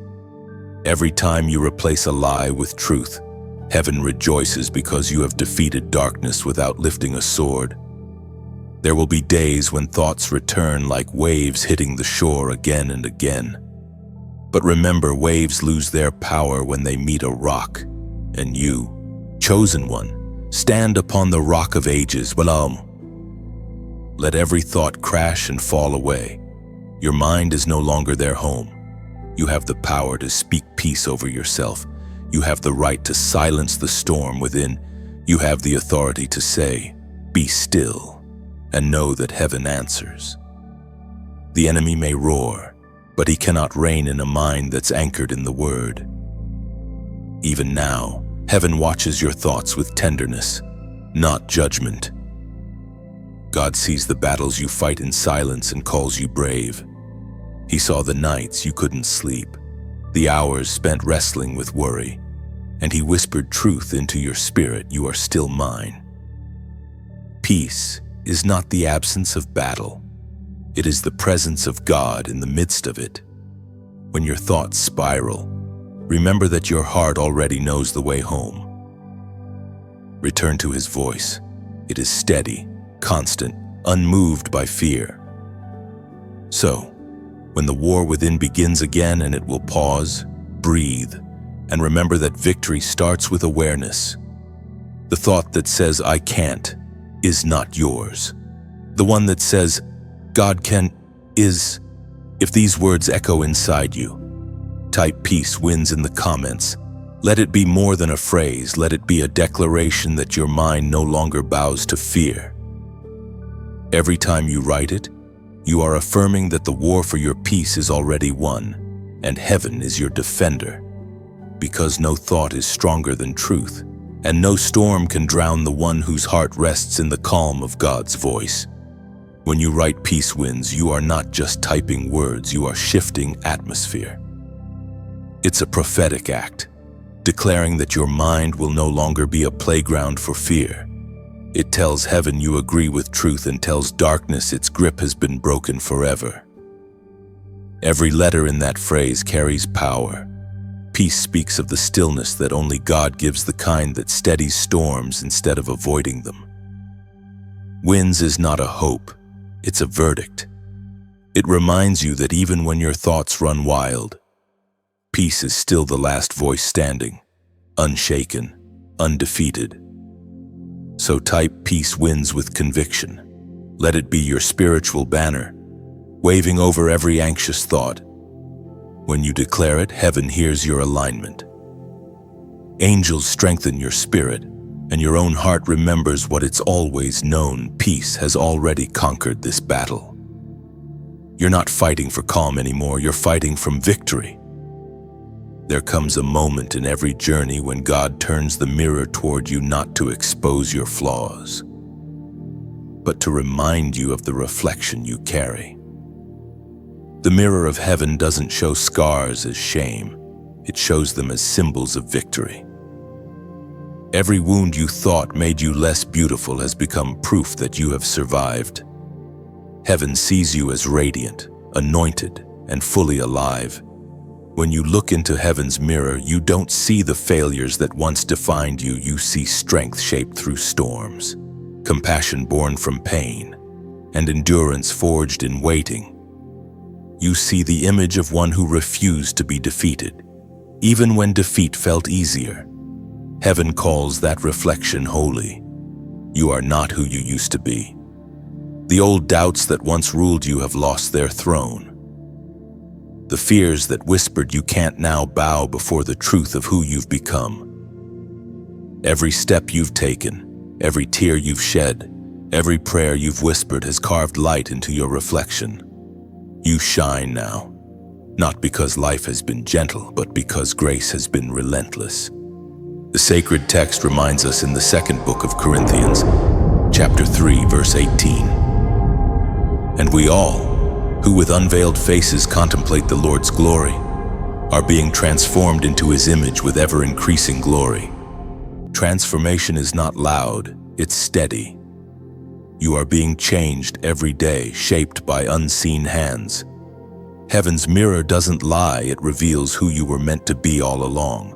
[SPEAKER 1] Every time you replace a lie with truth, heaven rejoices because you have defeated darkness without lifting a sword. There will be days when thoughts return like waves hitting the shore again and again. But remember, waves lose their power when they meet a rock, and you, chosen one, stand upon the rock of ages. Let every thought crash and fall away. Your mind is no longer their home. You have the power to speak peace over yourself. You have the right to silence the storm within. You have the authority to say, "Be still," and know that heaven answers. The enemy may roar, but he cannot reign in a mind that's anchored in the Word. Even now, heaven watches your thoughts with tenderness, not judgment. God sees the battles you fight in silence and calls you brave. He saw the nights you couldn't sleep, the hours spent wrestling with worry, and he whispered truth into your spirit: "You are still mine." Peace is not the absence of battle. It is the presence of God in the midst of it. When your thoughts spiral, remember that your heart already knows the way home. Return to his voice. It is steady, constant, unmoved by fear. So, when the war within begins again, and it will pause, breathe, and remember that victory starts with awareness. The thought that says "I can't" is not yours. The one that says "God can" is. If these words echo inside you, type "peace wins" in the comments. Let it be more than a phrase. Let it be a declaration that your mind no longer bows to fear. Every time you write it, you are affirming that the war for your peace is already won, and heaven is your defender. Because no thought is stronger than truth, and no storm can drown the one whose heart rests in the calm of God's voice. When you write "peace wins," you are not just typing words, you are shifting atmosphere. It's a prophetic act, declaring that your mind will no longer be a playground for fear. It tells heaven you agree with truth, and tells darkness its grip has been broken forever. Every letter in that phrase carries power. Peace speaks of the stillness that only God gives, the kind that steadies storms instead of avoiding them. Wins is not a hope, it's a verdict. It reminds you that even when your thoughts run wild, peace is still the last voice standing, unshaken, undefeated. So type "peace wins" with conviction. Let it be your spiritual banner, waving over every anxious thought. When you declare it, heaven hears your alignment. Angels strengthen your spirit, and your own heart remembers what it's always known: peace has already conquered this battle. You're not fighting for calm anymore, you're fighting from victory. There comes a moment in every journey when God turns the mirror toward you, not to expose your flaws, but to remind you of the reflection you carry. The mirror of heaven doesn't show scars as shame, it shows them as symbols of victory. Every wound you thought made you less beautiful has become proof that you have survived. Heaven sees you as radiant, anointed, and fully alive. When you look into heaven's mirror, you don't see the failures that once defined you. You see strength shaped through storms, compassion born from pain, and endurance forged in waiting. You see the image of one who refused to be defeated, even when defeat felt easier. Heaven calls that reflection holy. You are not who you used to be. The old doubts that once ruled you have lost their throne. The fears that whispered you can't now bow before the truth of who you've become. Every step you've taken, every tear you've shed, every prayer you've whispered has carved light into your reflection. You shine now, not because life has been gentle, but because grace has been relentless. The sacred text reminds us in the second book of Corinthians, chapter 3, verse 18. And we all, who with unveiled faces contemplate the Lord's glory, are being transformed into His image with ever-increasing glory. Transformation is not loud, it's steady. You are being changed every day, shaped by unseen hands. Heaven's mirror doesn't lie, it reveals who you were meant to be all along.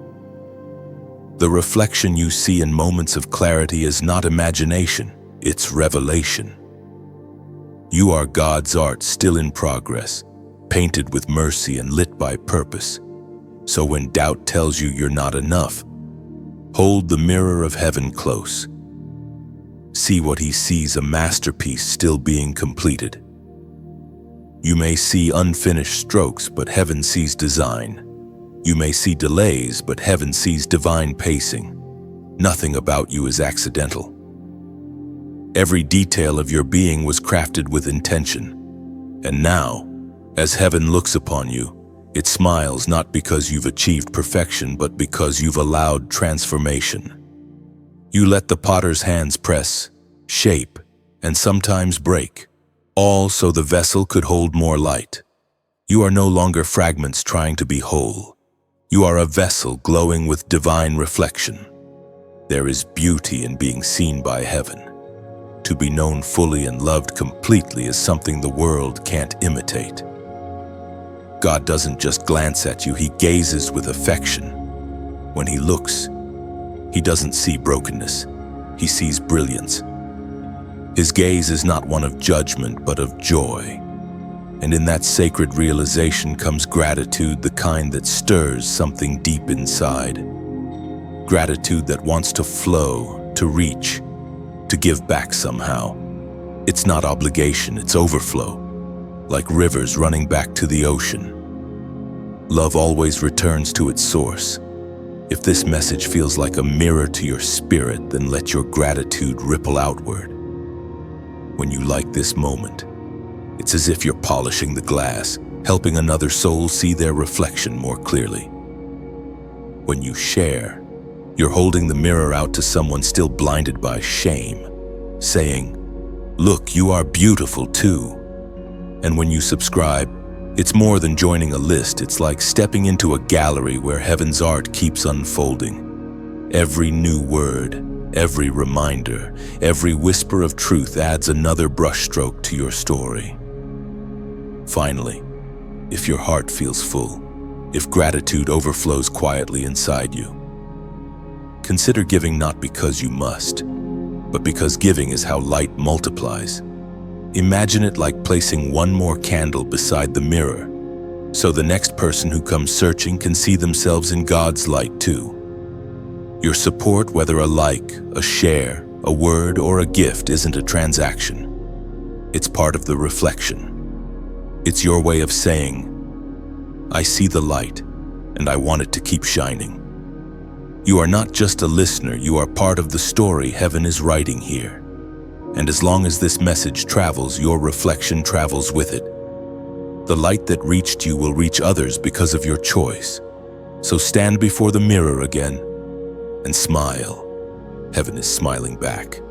[SPEAKER 1] The reflection you see in moments of clarity is not imagination, it's revelation. You are God's art still in progress, painted with mercy and lit by purpose. So when doubt tells you you're not enough, hold the mirror of heaven close. See what He sees, a masterpiece still being completed. You may see unfinished strokes, but heaven sees design. You may see delays, but heaven sees divine pacing. Nothing about you is accidental. Every detail of your being was crafted with intention. And now, as heaven looks upon you, it smiles not because you've achieved perfection, but because you've allowed transformation. You let the potter's hands press, shape, and sometimes break, all so the vessel could hold more light. You are no longer fragments trying to be whole. You are a vessel glowing with divine reflection. There is beauty in being seen by heaven. To be known fully and loved completely is something the world can't imitate. God doesn't just glance at you, He gazes with affection. When He looks, He doesn't see brokenness, He sees brilliance. His gaze is not one of judgment, but of joy. And in that sacred realization comes gratitude, the kind that stirs something deep inside. Gratitude that wants to flow, to reach, to give back somehow. It's not obligation, it's overflow, like rivers running back to the ocean. Love always returns to its source. If this message feels like a mirror to your spirit, then let your gratitude ripple outward. When you like this moment, it's as if you're polishing the glass, helping another soul see their reflection more clearly. When you share, you're holding the mirror out to someone still blinded by shame, saying, "Look, you are beautiful too." And when you subscribe, it's more than joining a list. It's like stepping into a gallery where heaven's art keeps unfolding. Every new word, every reminder, every whisper of truth adds another brushstroke to your story. Finally, if your heart feels full, if gratitude overflows quietly inside you, consider giving not because you must, but because giving is how light multiplies. Imagine it like placing one more candle beside the mirror, so the next person who comes searching can see themselves in God's light too. Your support, whether a like, a share, a word, or a gift, isn't a transaction. It's part of the reflection. It's your way of saying, "I see the light, and I want it to keep shining." You are not just a listener, you are part of the story heaven is writing here. And as long as this message travels, your reflection travels with it. The light that reached you will reach others because of your choice. So stand before the mirror again and smile. Heaven is smiling back.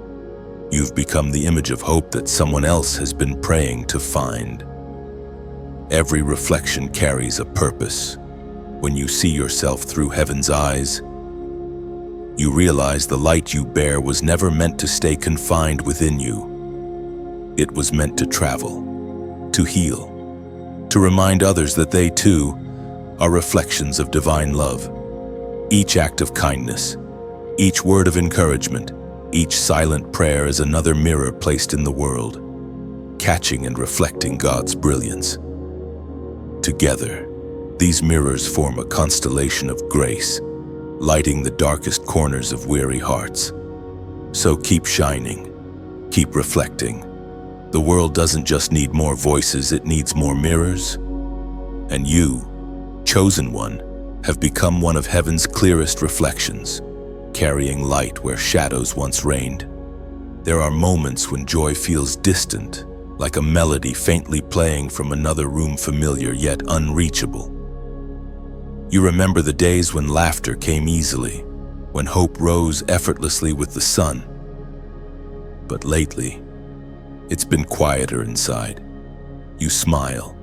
[SPEAKER 1] You've become the image of hope that someone else has been praying to find. Every reflection carries a purpose. When you see yourself through heaven's eyes, You realize the light you bear was never meant to stay confined within you. It was meant to travel, to heal, to remind others that they too are reflections of divine love. Each act of kindness, each word of encouragement, each silent prayer is another mirror placed in the world, catching and reflecting God's brilliance. Together, these mirrors form a constellation of grace, lighting the darkest corners of weary hearts. So keep shining, keep reflecting. The world doesn't just need more voices, it needs more mirrors. And you, chosen one, have become one of heaven's clearest reflections, carrying light where shadows once reigned. There are moments when joy feels distant, like a melody faintly playing from another room, familiar yet unreachable. You remember the days when laughter came easily, when hope rose effortlessly with the sun. But lately, it's been quieter inside. You smile,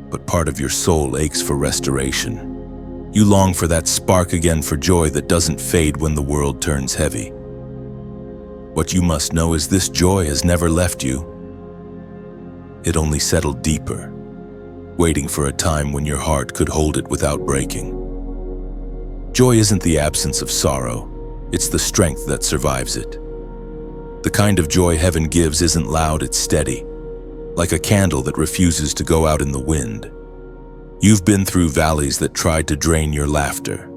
[SPEAKER 1] but part of your soul aches for restoration. You long for that spark again, for joy that doesn't fade when the world turns heavy. What you must know is this joy has never left you. It only settled deeper, waiting for a time when your heart could hold it without breaking. Joy isn't the absence of sorrow, it's the strength that survives it. The kind of joy heaven gives isn't loud, it's steady, like a candle that refuses to go out in the wind. You've been through valleys that tried to drain your laughter,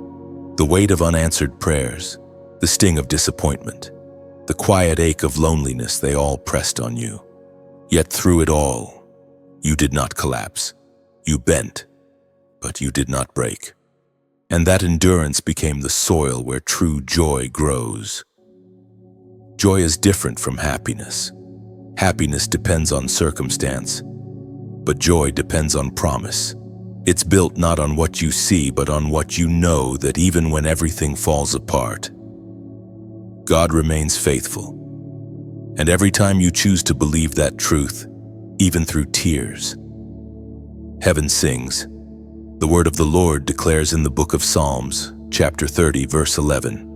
[SPEAKER 1] the weight of unanswered prayers, the sting of disappointment, the quiet ache of loneliness, they all pressed on you. Yet through it all, you did not collapse. You bent, but you did not break. And that endurance became the soil where true joy grows. Joy is different from happiness. Happiness depends on circumstance, but joy depends on promise. It's built not on what you see, but on what you know, that even when everything falls apart, God remains faithful. And every time you choose to believe that truth, even through tears, heaven sings. The word of the Lord declares in the book of Psalms, chapter 30, verse 11,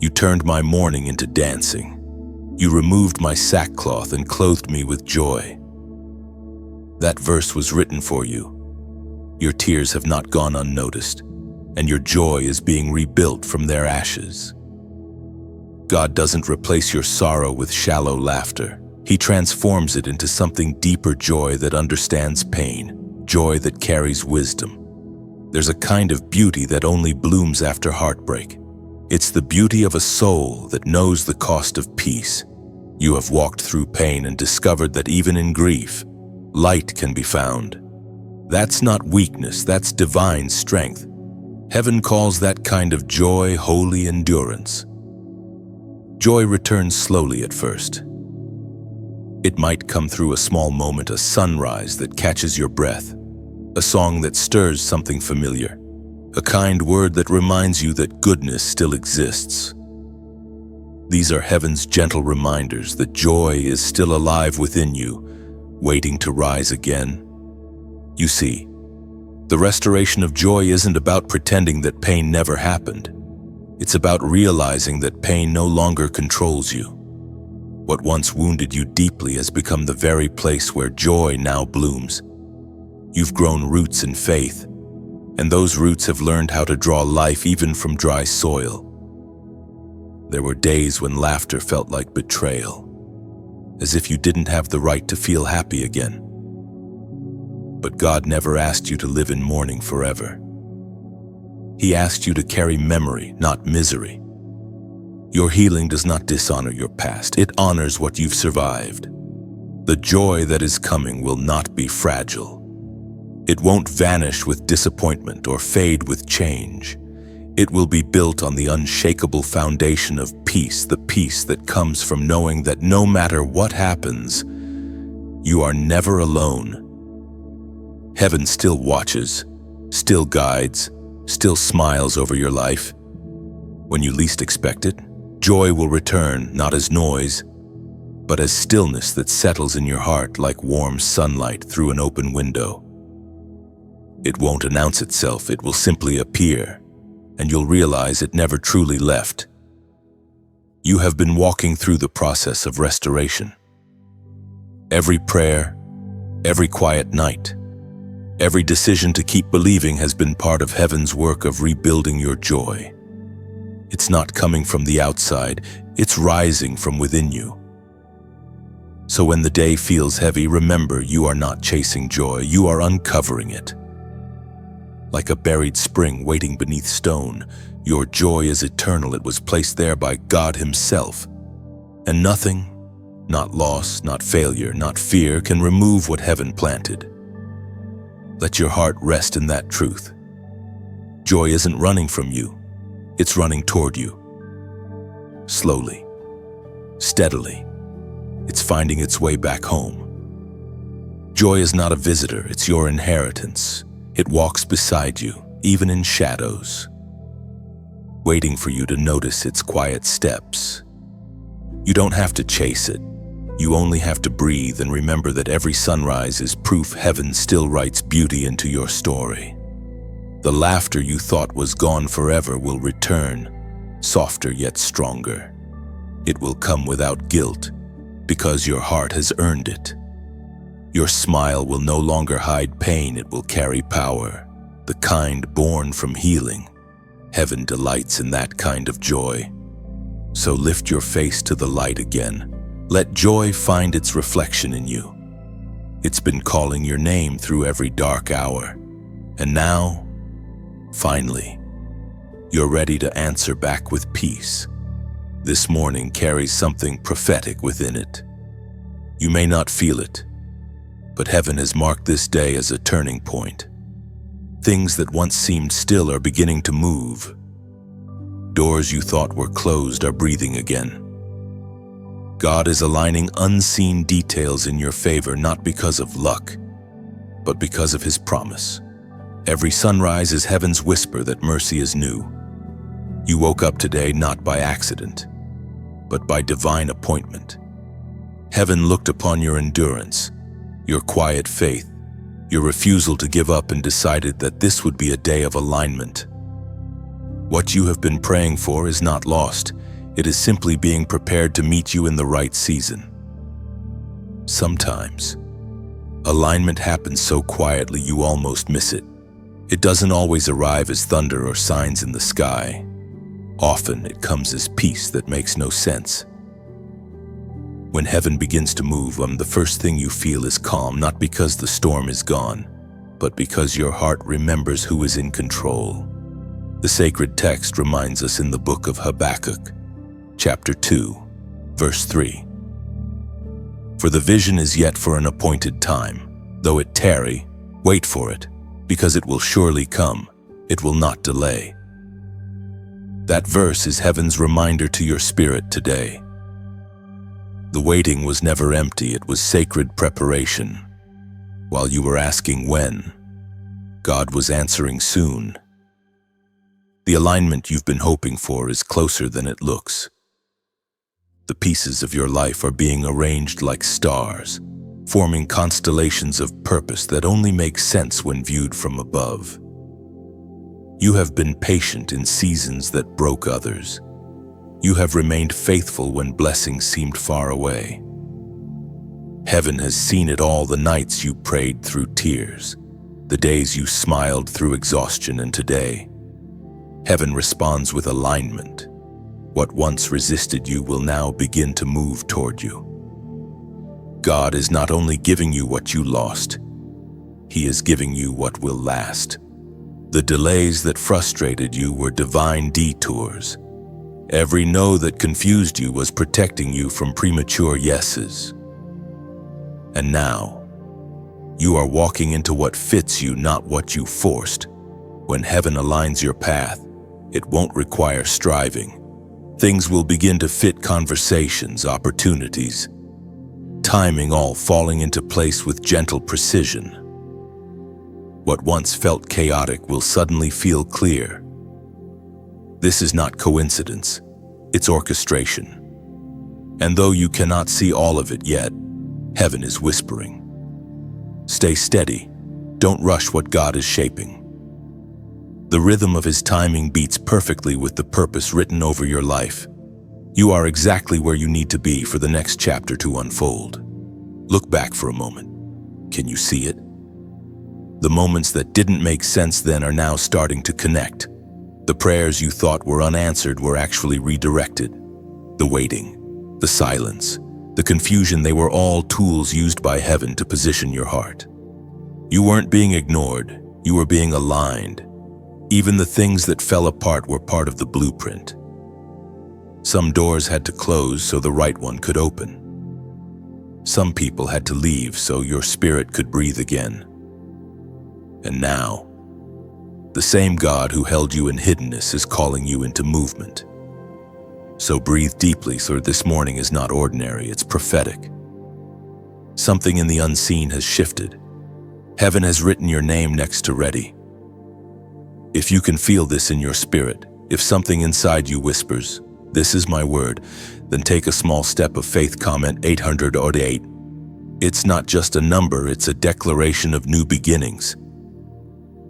[SPEAKER 1] "You turned my mourning into dancing. You removed my sackcloth and clothed me with joy." That verse was written for you. Your tears have not gone unnoticed, and your joy is being rebuilt from their ashes. God doesn't replace your sorrow with shallow laughter. He transforms it into something deeper, joy that understands pain, joy that carries wisdom. There's a kind of beauty that only blooms after heartbreak. It's the beauty of a soul that knows the cost of peace. You have walked through pain and discovered that even in grief, light can be found. That's not weakness, that's divine strength. Heaven calls that kind of joy holy endurance. Joy returns slowly at first. It might come through a small moment, a sunrise that catches your breath, a song that stirs something familiar, a kind word that reminds you that goodness still exists. These are heaven's gentle reminders that joy is still alive within you, waiting to rise again. You see, the restoration of joy isn't about pretending that pain never happened. It's about realizing that pain no longer controls you. What once wounded you deeply has become the very place where joy now blooms. You've grown roots in faith, and those roots have learned how to draw life even from dry soil. There were days when laughter felt like betrayal, as if you didn't have the right to feel happy again. But God never asked you to live in mourning forever. He asked you to carry memory, not misery. Your healing does not dishonor your past, it honors what you've survived. The joy that is coming will not be fragile. It won't vanish with disappointment or fade with change. It will be built on the unshakable foundation of peace, the peace that comes from knowing that no matter what happens, you are never alone. Heaven still watches, still guides, still smiles over your life. When you least expect it, joy will return, not as noise, but as stillness that settles in your heart like warm sunlight through an open window. It won't announce itself, it will simply appear, and you'll realize it never truly left. You have been walking through the process of restoration. Every prayer, every quiet night, every decision to keep believing has been part of heaven's work of rebuilding your joy. It's not coming from the outside, it's rising from within you. So when the day feels heavy, remember you are not chasing joy, you are uncovering it. Like a buried spring waiting beneath stone, your joy is eternal. It was placed there by God Himself. And nothing, not loss, not failure, not fear, can remove what heaven planted. Let your heart rest in that truth. Joy isn't running from you, it's running toward you. Slowly, steadily, it's finding its way back home. Joy is not a visitor, it's your inheritance. It walks beside you, even in shadows, waiting for you to notice its quiet steps. You don't have to chase it. You only have to breathe and remember that every sunrise is proof heaven still writes beauty into your story. The laughter you thought was gone forever will return, softer yet stronger. It will come without guilt, because your heart has earned it. Your smile will no longer hide pain, it will carry power, the kind born from healing. Heaven delights in that kind of joy. So lift your face to the light again. Let joy find its reflection in you. It's been calling your name through every dark hour. And now, finally, you're ready to answer back with peace. This morning carries something prophetic within it. You may not feel it, but heaven has marked this day as a turning point. Things that once seemed still are beginning to move. Doors you thought were closed are breathing again. God is aligning unseen details in your favor, not because of luck, but because of His promise. Every sunrise is heaven's whisper that mercy is new. You woke up today not by accident, but by divine appointment. Heaven looked upon your endurance, your quiet faith, your refusal to give up, and decided that this would be a day of alignment. What you have been praying for is not lost. It is simply being prepared to meet you in the right season. Sometimes, alignment happens so quietly you almost miss it. It doesn't always arrive as thunder or signs in the sky. Often it comes as peace that makes no sense. When heaven begins to move, the first thing you feel is calm, not because the storm is gone, but because your heart remembers who is in control. The sacred text reminds us in the book of Habakkuk, chapter 2, verse 3. For the vision is yet for an appointed time. Though it tarry, wait for it, because it will surely come. It will not delay. That verse is heaven's reminder to your spirit today. The waiting was never empty, it was sacred preparation. While you were asking when, God was answering soon. The alignment you've been hoping for is closer than it looks. The pieces of your life are being arranged like stars, forming constellations of purpose that only make sense when viewed from above. You have been patient in seasons that broke others. You have remained faithful when blessings seemed far away. Heaven has seen it all, the nights you prayed through tears, the days you smiled through exhaustion, and today, heaven responds with alignment. What once resisted you will now begin to move toward you. God is not only giving you what you lost, He is giving you what will last. The delays that frustrated you were divine detours. Every no that confused you was protecting you from premature yeses. And now, you are walking into what fits you, not what you forced. When heaven aligns your path, it won't require striving. Things will begin to fit: conversations, opportunities, timing, all falling into place with gentle precision. What once felt chaotic will suddenly feel clear. This is not coincidence, it's orchestration. And though you cannot see all of it yet, heaven is whispering. Stay steady, don't rush what God is shaping. The rhythm of his timing beats perfectly with the purpose written over your life. You are exactly where you need to be for the next chapter to unfold. Look back for a moment. Can you see it? The moments that didn't make sense then are now starting to connect. The prayers you thought were unanswered were actually redirected. The waiting, the silence, the confusion, they were all tools used by heaven to position your heart. You weren't being ignored, you were being aligned. Even the things that fell apart were part of the blueprint. Some doors had to close so the right one could open. Some people had to leave so your spirit could breathe again. And now, the same God who held you in hiddenness is calling you into movement. So breathe deeply, for this morning is not ordinary, it's prophetic. Something in the unseen has shifted. Heaven has written your name next to ready. If you can feel this in your spirit, if something inside you whispers, "This is my word," then take a small step of faith. Comment 808. It's not just a number, it's a declaration of new beginnings.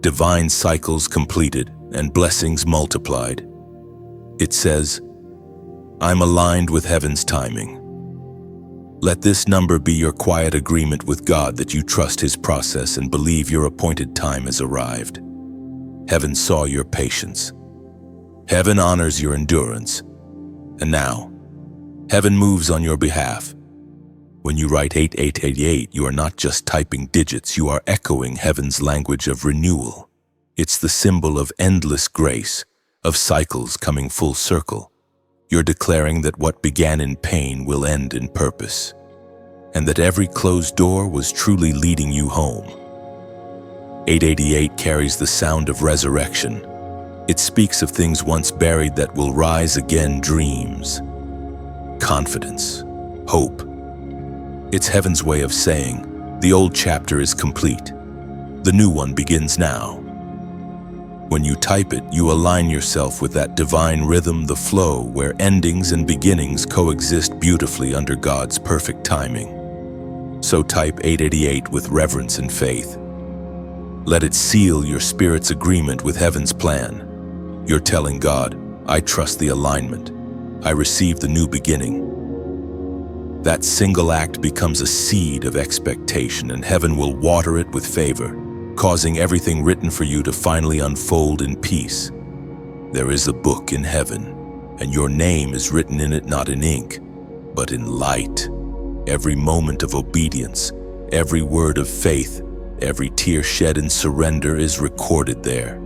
[SPEAKER 1] Divine cycles completed and blessings multiplied. It says, "I'm aligned with heaven's timing." Let this number be your quiet agreement with God that you trust His process and believe your appointed time has arrived. Heaven saw your patience. Heaven honors your endurance. And now, heaven moves on your behalf. When you write 8888, you are not just typing digits, you are echoing heaven's language of renewal. It's the symbol of endless grace, of cycles coming full circle. You're declaring that what began in pain will end in purpose, and that every closed door was truly leading you home. 888 carries the sound of resurrection. It speaks of things once buried that will rise again, dreams, confidence, hope. It's heaven's way of saying, the old chapter is complete. The new one begins now. When you type it, you align yourself with that divine rhythm, the flow, where endings and beginnings coexist beautifully under God's perfect timing. So type 888 with reverence and faith. Let it seal your spirit's agreement with heaven's plan. You're telling God, I trust the alignment. I receive the new beginning. That single act becomes a seed of expectation, and heaven will water it with favor, causing everything written for you to finally unfold in peace. There is a book in heaven, and your name is written in it not in ink, but in light. Every moment of obedience, every word of faith, every tear shed in surrender is recorded there.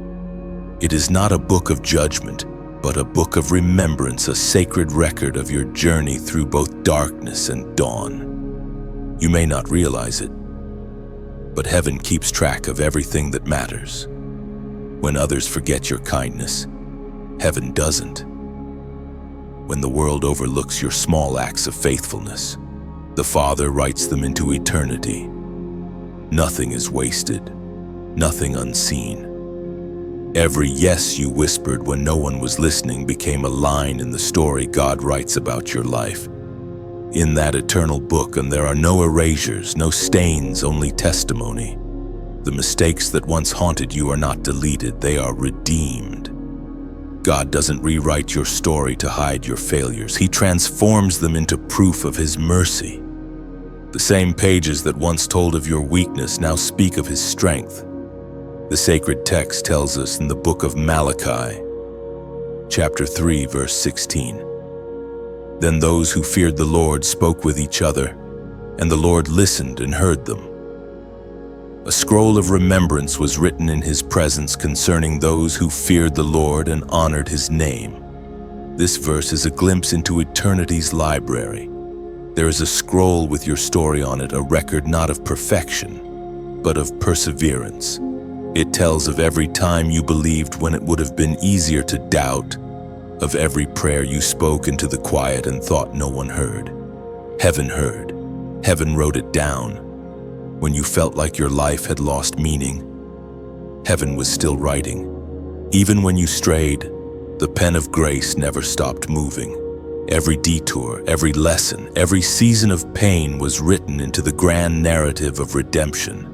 [SPEAKER 1] It is not a book of judgment, but a book of remembrance, a sacred record of your journey through both darkness and dawn. You may not realize it, but heaven keeps track of everything that matters. When others forget your kindness, heaven doesn't. When the world overlooks your small acts of faithfulness, the Father writes them into eternity. Nothing is wasted, nothing unseen. Every yes you whispered when no one was listening became a line in the story God writes about your life. In that eternal book, and there are no erasures, no stains, only testimony. The mistakes that once haunted you are not deleted, they are redeemed. God doesn't rewrite your story to hide your failures. He transforms them into proof of His mercy. The same pages that once told of your weakness now speak of His strength. The sacred text tells us in the book of Malachi, chapter 3, verse 16, "Then those who feared the Lord spoke with each other, and the Lord listened and heard them." A scroll of remembrance was written in His presence concerning those who feared the Lord and honored His name. This verse is a glimpse into eternity's library. There is a scroll with your story on it, a record not of perfection, but of perseverance. It tells of every time you believed when it would have been easier to doubt, of every prayer you spoke into the quiet and thought no one heard. Heaven heard. Heaven wrote it down. When you felt like your life had lost meaning, heaven was still writing. Even when you strayed, the pen of grace never stopped moving. Every detour, every lesson, every season of pain was written into the grand narrative of redemption.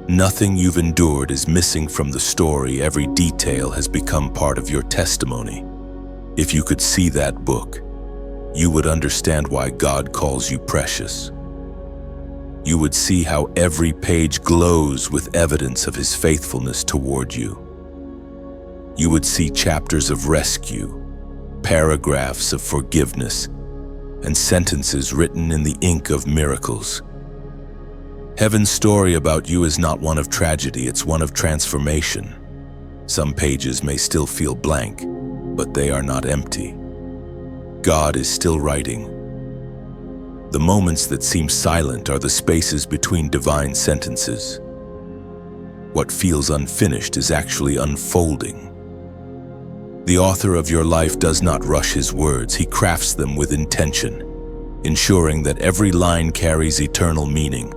[SPEAKER 1] Nothing you've endured is missing from the story. Every detail has become part of your testimony. If you could see that book, you would understand why God calls you precious. You would see how every page glows with evidence of His faithfulness toward you. You would see chapters of rescue, paragraphs of forgiveness, and sentences written in the ink of miracles. Heaven's story about you is not one of tragedy, it's one of transformation. Some pages may still feel blank, but they are not empty. God is still writing. The moments that seem silent are the spaces between divine sentences. What feels unfinished is actually unfolding. The author of your life does not rush his words, he crafts them with intention, ensuring that every line carries eternal meaning.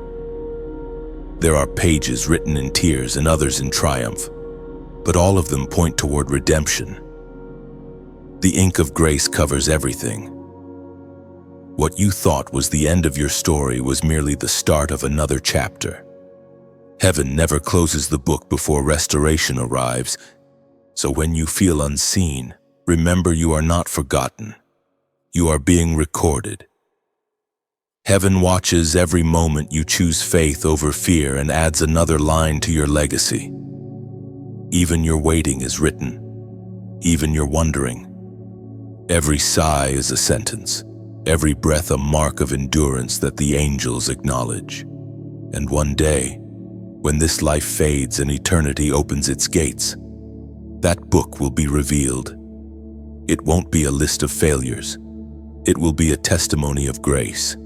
[SPEAKER 1] There are pages written in tears and others in triumph, but all of them point toward redemption. The ink of grace covers everything. What you thought was the end of your story was merely the start of another chapter. Heaven never closes the book before restoration arrives, so when you feel unseen, remember you are not forgotten. You are being recorded. Heaven watches every moment you choose faith over fear and adds another line to your legacy. Even your waiting is written, even your wondering. Every sigh is a sentence, every breath a mark of endurance that the angels acknowledge. And one day, when this life fades and eternity opens its gates, that book will be revealed. It won't be a list of failures. It will be a testimony of grace.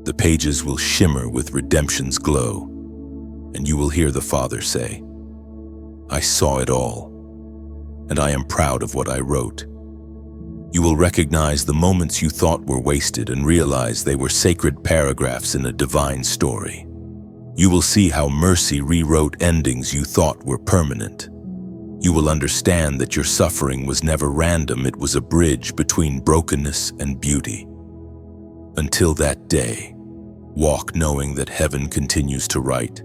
[SPEAKER 1] The pages will shimmer with redemption's glow, and you will hear the Father say, "I saw it all, and I am proud of what I wrote." You will recognize the moments you thought were wasted and realize they were sacred paragraphs in a divine story. You will see how mercy rewrote endings you thought were permanent. You will understand that your suffering was never random, it was a bridge between brokenness and beauty. Until that day, walk knowing that heaven continues to write.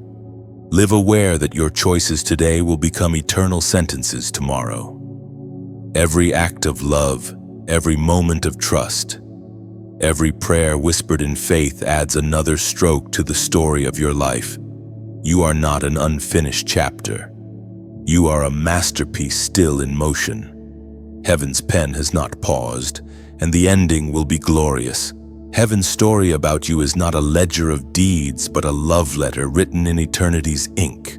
[SPEAKER 1] Live aware that your choices today will become eternal sentences tomorrow. Every act of love, every moment of trust, every prayer whispered in faith adds another stroke to the story of your life. You are not an unfinished chapter. You are a masterpiece still in motion. Heaven's pen has not paused, and the ending will be glorious. Heaven's story about you is not a ledger of deeds, but a love letter written in eternity's ink.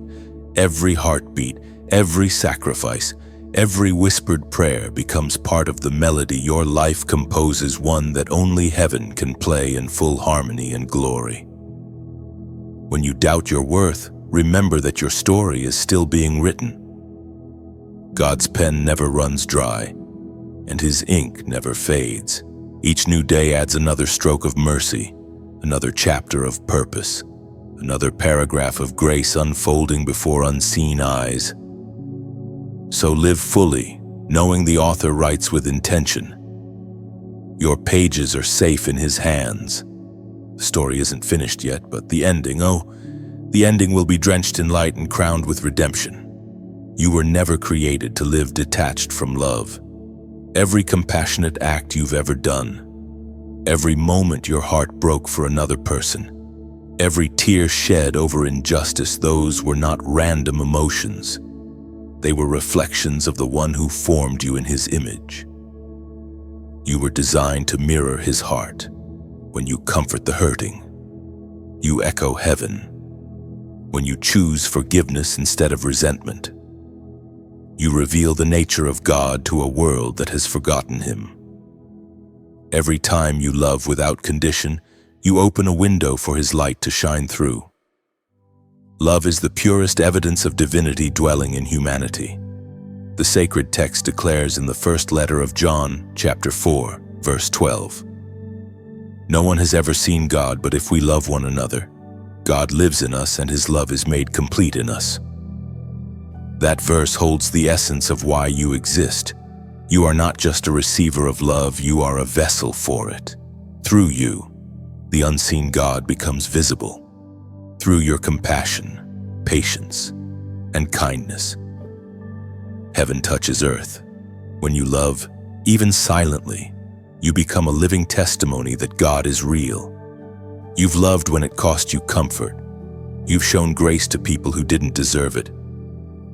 [SPEAKER 1] Every heartbeat, every sacrifice, every whispered prayer becomes part of the melody your life composes, one that only heaven can play in full harmony and glory. When you doubt your worth, remember that your story is still being written. God's pen never runs dry, and His ink never fades. Each new day adds another stroke of mercy, another chapter of purpose, another paragraph of grace unfolding before unseen eyes. So live fully, knowing the author writes with intention. Your pages are safe in His hands. The story isn't finished yet, but the ending will be drenched in light and crowned with redemption. You were never created to live detached from love. Every compassionate act you've ever done, every moment your heart broke for another person, every tear shed over injustice, those were not random emotions. They were reflections of the one who formed you in His image. You were designed to mirror His heart. When you comfort the hurting, you echo heaven. When you choose forgiveness instead of resentment, you reveal the nature of God to a world that has forgotten Him. Every time you love without condition, you open a window for His light to shine through. Love is the purest evidence of divinity dwelling in humanity. The sacred text declares in the first letter of John, chapter 4, verse 12, "No one has ever seen God, but if we love one another, God lives in us and His love is made complete in us." That verse holds the essence of why you exist. You are not just a receiver of love, you are a vessel for it. Through you, the unseen God becomes visible. through your compassion, patience, and kindness. Heaven touches earth. When you love, even silently, you become a living testimony that God is real. You've loved when it cost you comfort. You've shown grace to people who didn't deserve it.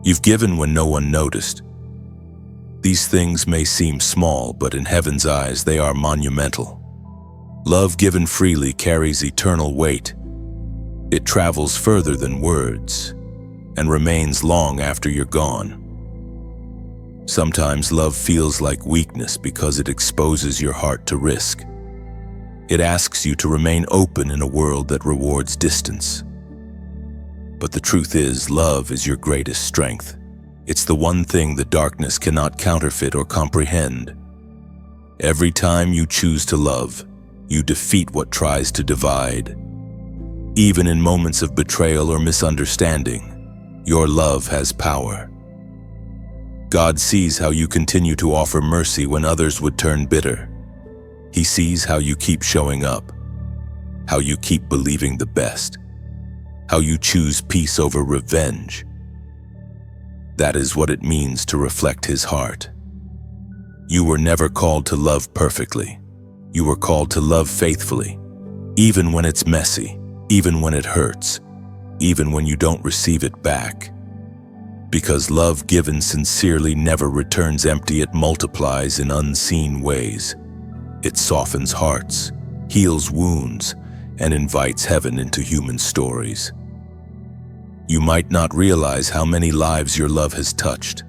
[SPEAKER 1] You've given when no one noticed. These things may seem small, but in heaven's eyes they are monumental. Love given freely carries eternal weight. It travels further than words and remains long after you're gone. Sometimes love feels like weakness because it exposes your heart to risk. It asks you to remain open in a world that rewards distance. But the truth is, love is your greatest strength. It's the one thing the darkness cannot counterfeit or comprehend. Every time you choose to love, you defeat what tries to divide. Even in moments of betrayal or misunderstanding, your love has power. God sees how you continue to offer mercy when others would turn bitter. He sees how you keep showing up, how you keep believing the best, how you choose peace over revenge. That is what it means to reflect His heart. You were never called to love perfectly. You were called to love faithfully, even when it's messy, even when it hurts, even when you don't receive it back. Because love given sincerely never returns empty, it multiplies in unseen ways. It softens hearts, heals wounds, and invites heaven into human stories. You might not realize how many lives your love has touched.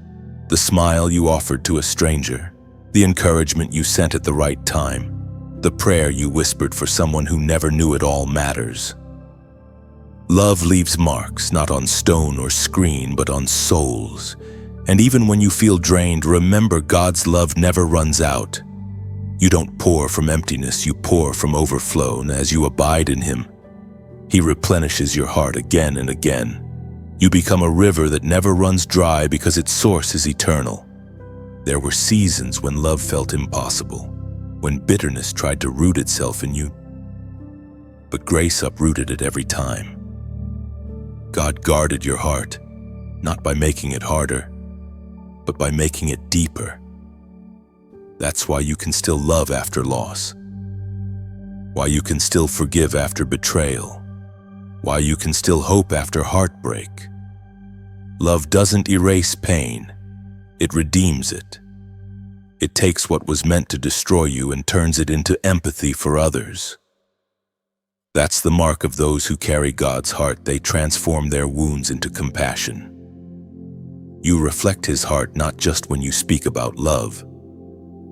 [SPEAKER 1] The smile you offered to a stranger, the encouragement you sent at the right time, the prayer you whispered for someone who never knew it all matters. Love leaves marks, not on stone or screen, but on souls. And even when you feel drained, remember God's love never runs out. You don't pour from emptiness, you pour from overflow, and as you abide in Him, He replenishes your heart again and again. You become a river that never runs dry because its source is eternal. There were seasons when love felt impossible, when bitterness tried to root itself in you, but grace uprooted it every time. God guarded your heart, not by making it harder, but by making it deeper. That's why you can still love after loss, why you can still forgive after betrayal, why you can still hope after heartbreak. Love doesn't erase pain, it redeems it. It takes what was meant to destroy you and turns it into empathy for others. That's the mark of those who carry God's heart. They transform their wounds into compassion. You reflect His heart not just when you speak about love,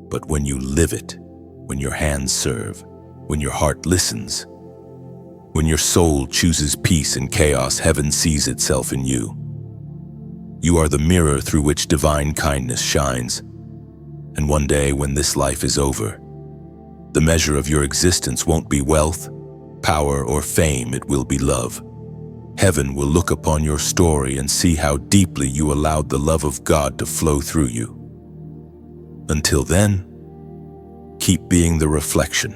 [SPEAKER 1] but when you live it, when your hands serve, when your heart listens, when your soul chooses peace in chaos. Heaven sees itself in you. You are the mirror through which divine kindness shines. And one day, when this life is over, the measure of your existence won't be wealth, power, or fame. It will be love. Heaven will look upon your story and see how deeply you allowed the love of God to flow through you. Until then, keep being the reflection.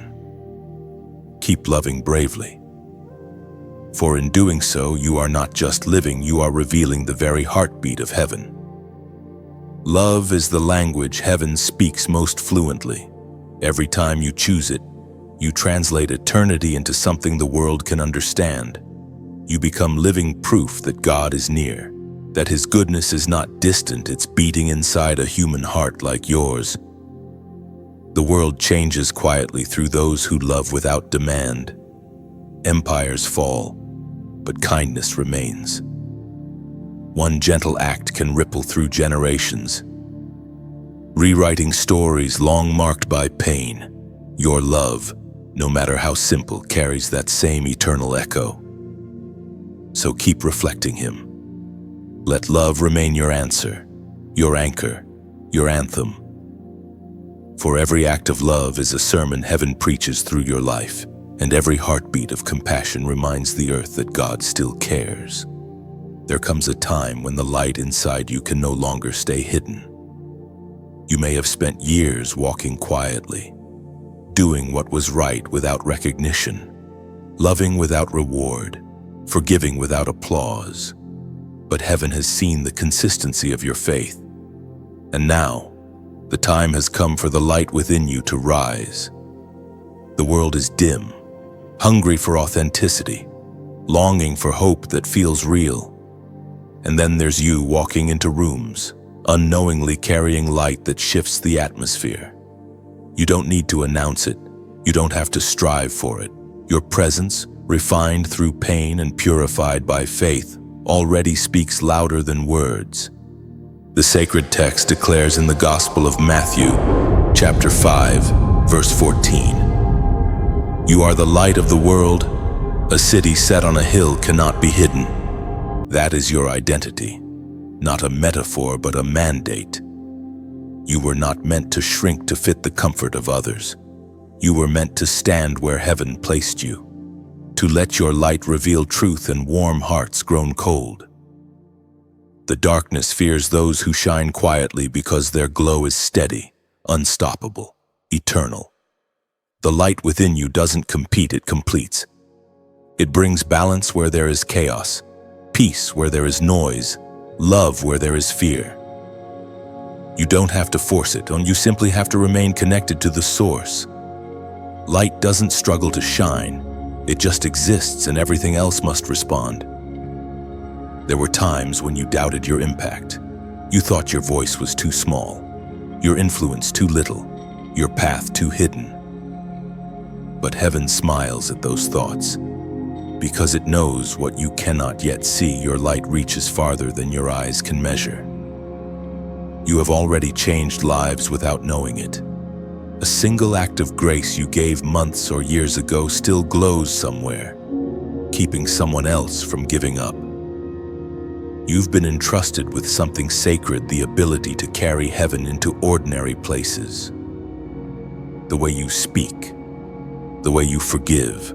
[SPEAKER 1] Keep loving bravely. For in doing so, you are not just living, you are revealing the very heartbeat of heaven. Love is the language heaven speaks most fluently. Every time you choose it, you translate eternity into something the world can understand. You become living proof that God is near, that His goodness is not distant, it's beating inside a human heart like yours. The world changes quietly through those who love without demand. Empires fall, but kindness remains. One gentle act can ripple through generations, rewriting stories long marked by pain. Your love, no matter how simple, carries that same eternal echo. So keep reflecting Him. Let love remain your answer, your anchor, your anthem. For every act of love is a sermon heaven preaches through your life, and every heartbeat of compassion reminds the earth that God still cares. There comes a time when the light inside you can no longer stay hidden. You may have spent years walking quietly, doing what was right without recognition, loving without reward, forgiving without applause. But heaven has seen the consistency of your faith. And now, the time has come for the light within you to rise. The world is dim, hungry for authenticity, longing for hope that feels real. And then there's you walking into rooms, unknowingly carrying light that shifts the atmosphere. You don't need to announce it. You don't have to strive for it. Your presence, refined through pain and purified by faith, already speaks louder than words. The sacred text declares in the Gospel of Matthew, chapter 5, verse 14, "You are the light of the world. A city set on a hill cannot be hidden." That is your identity, not a metaphor but a mandate. You were not meant to shrink to fit the comfort of others. You were meant to stand where heaven placed you, to let your light reveal truth in warm hearts grown cold. The darkness fears those who shine quietly because their glow is steady, unstoppable, eternal. The light within you doesn't compete, it completes. It brings balance where there is chaos, peace where there is noise, love where there is fear. You don't have to force it, and you simply have to remain connected to the source. Light doesn't struggle to shine, it just exists and everything else must respond. There were times when you doubted your impact. You thought your voice was too small, your influence too little, your path too hidden. But heaven smiles at those thoughts. Because it knows what you cannot yet see, your light reaches farther than your eyes can measure. You have already changed lives without knowing it. A single act of grace you gave months or years ago still glows somewhere, keeping someone else from giving up. You've been entrusted with something sacred, the ability to carry heaven into ordinary places. The way you speak, the way you forgive,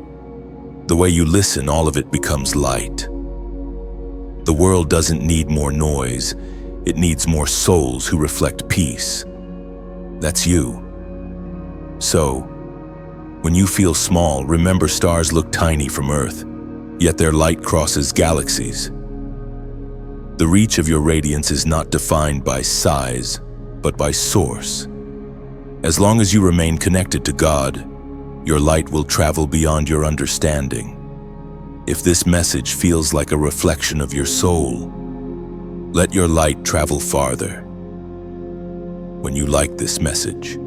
[SPEAKER 1] the way you listen, all of it becomes light. The world doesn't need more noise, it needs more souls who reflect peace. That's you. So, when you feel small, remember stars look tiny from Earth, yet their light crosses galaxies. The reach of your radiance is not defined by size, but by source. As long as you remain connected to God, your light will travel beyond your understanding. If this message feels like a reflection of your soul, let your light travel farther. When you like this message,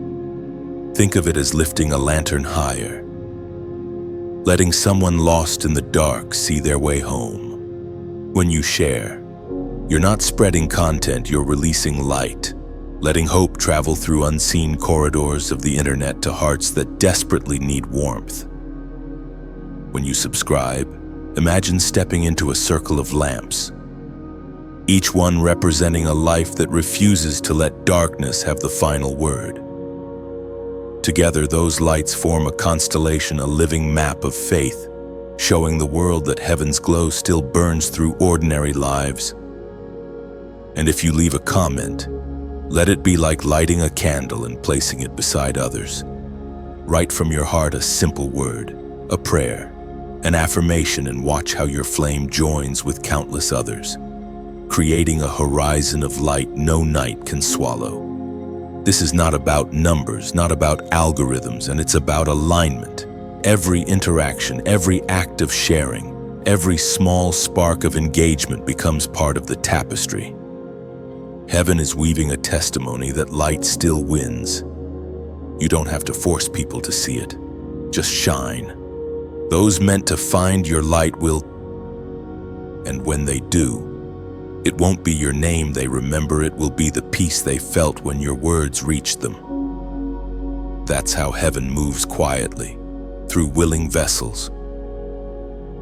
[SPEAKER 1] think of it as lifting a lantern higher, letting someone lost in the dark see their way home. When you share, you're not spreading content, you're releasing light, letting hope travel through unseen corridors of the internet to hearts that desperately need warmth. When you subscribe, imagine stepping into a circle of lamps, each one representing a life that refuses to let darkness have the final word. Together, those lights form a constellation, a living map of faith, showing the world that heaven's glow still burns through ordinary lives. And if you leave a comment, let it be like lighting a candle and placing it beside others. Write from your heart a simple word, a prayer, an affirmation, and watch how your flame joins with countless others, creating a horizon of light no night can swallow. This is not about numbers, not about algorithms, and it's about alignment. Every interaction, every act of sharing, every small spark of engagement becomes part of the tapestry. Heaven is weaving a testimony that light still wins. You don't have to force people to see it. Just shine. Those meant to find your light will, and when they do, it won't be your name they remember, it will be the peace they felt when your words reached them. That's how heaven moves quietly, through willing vessels.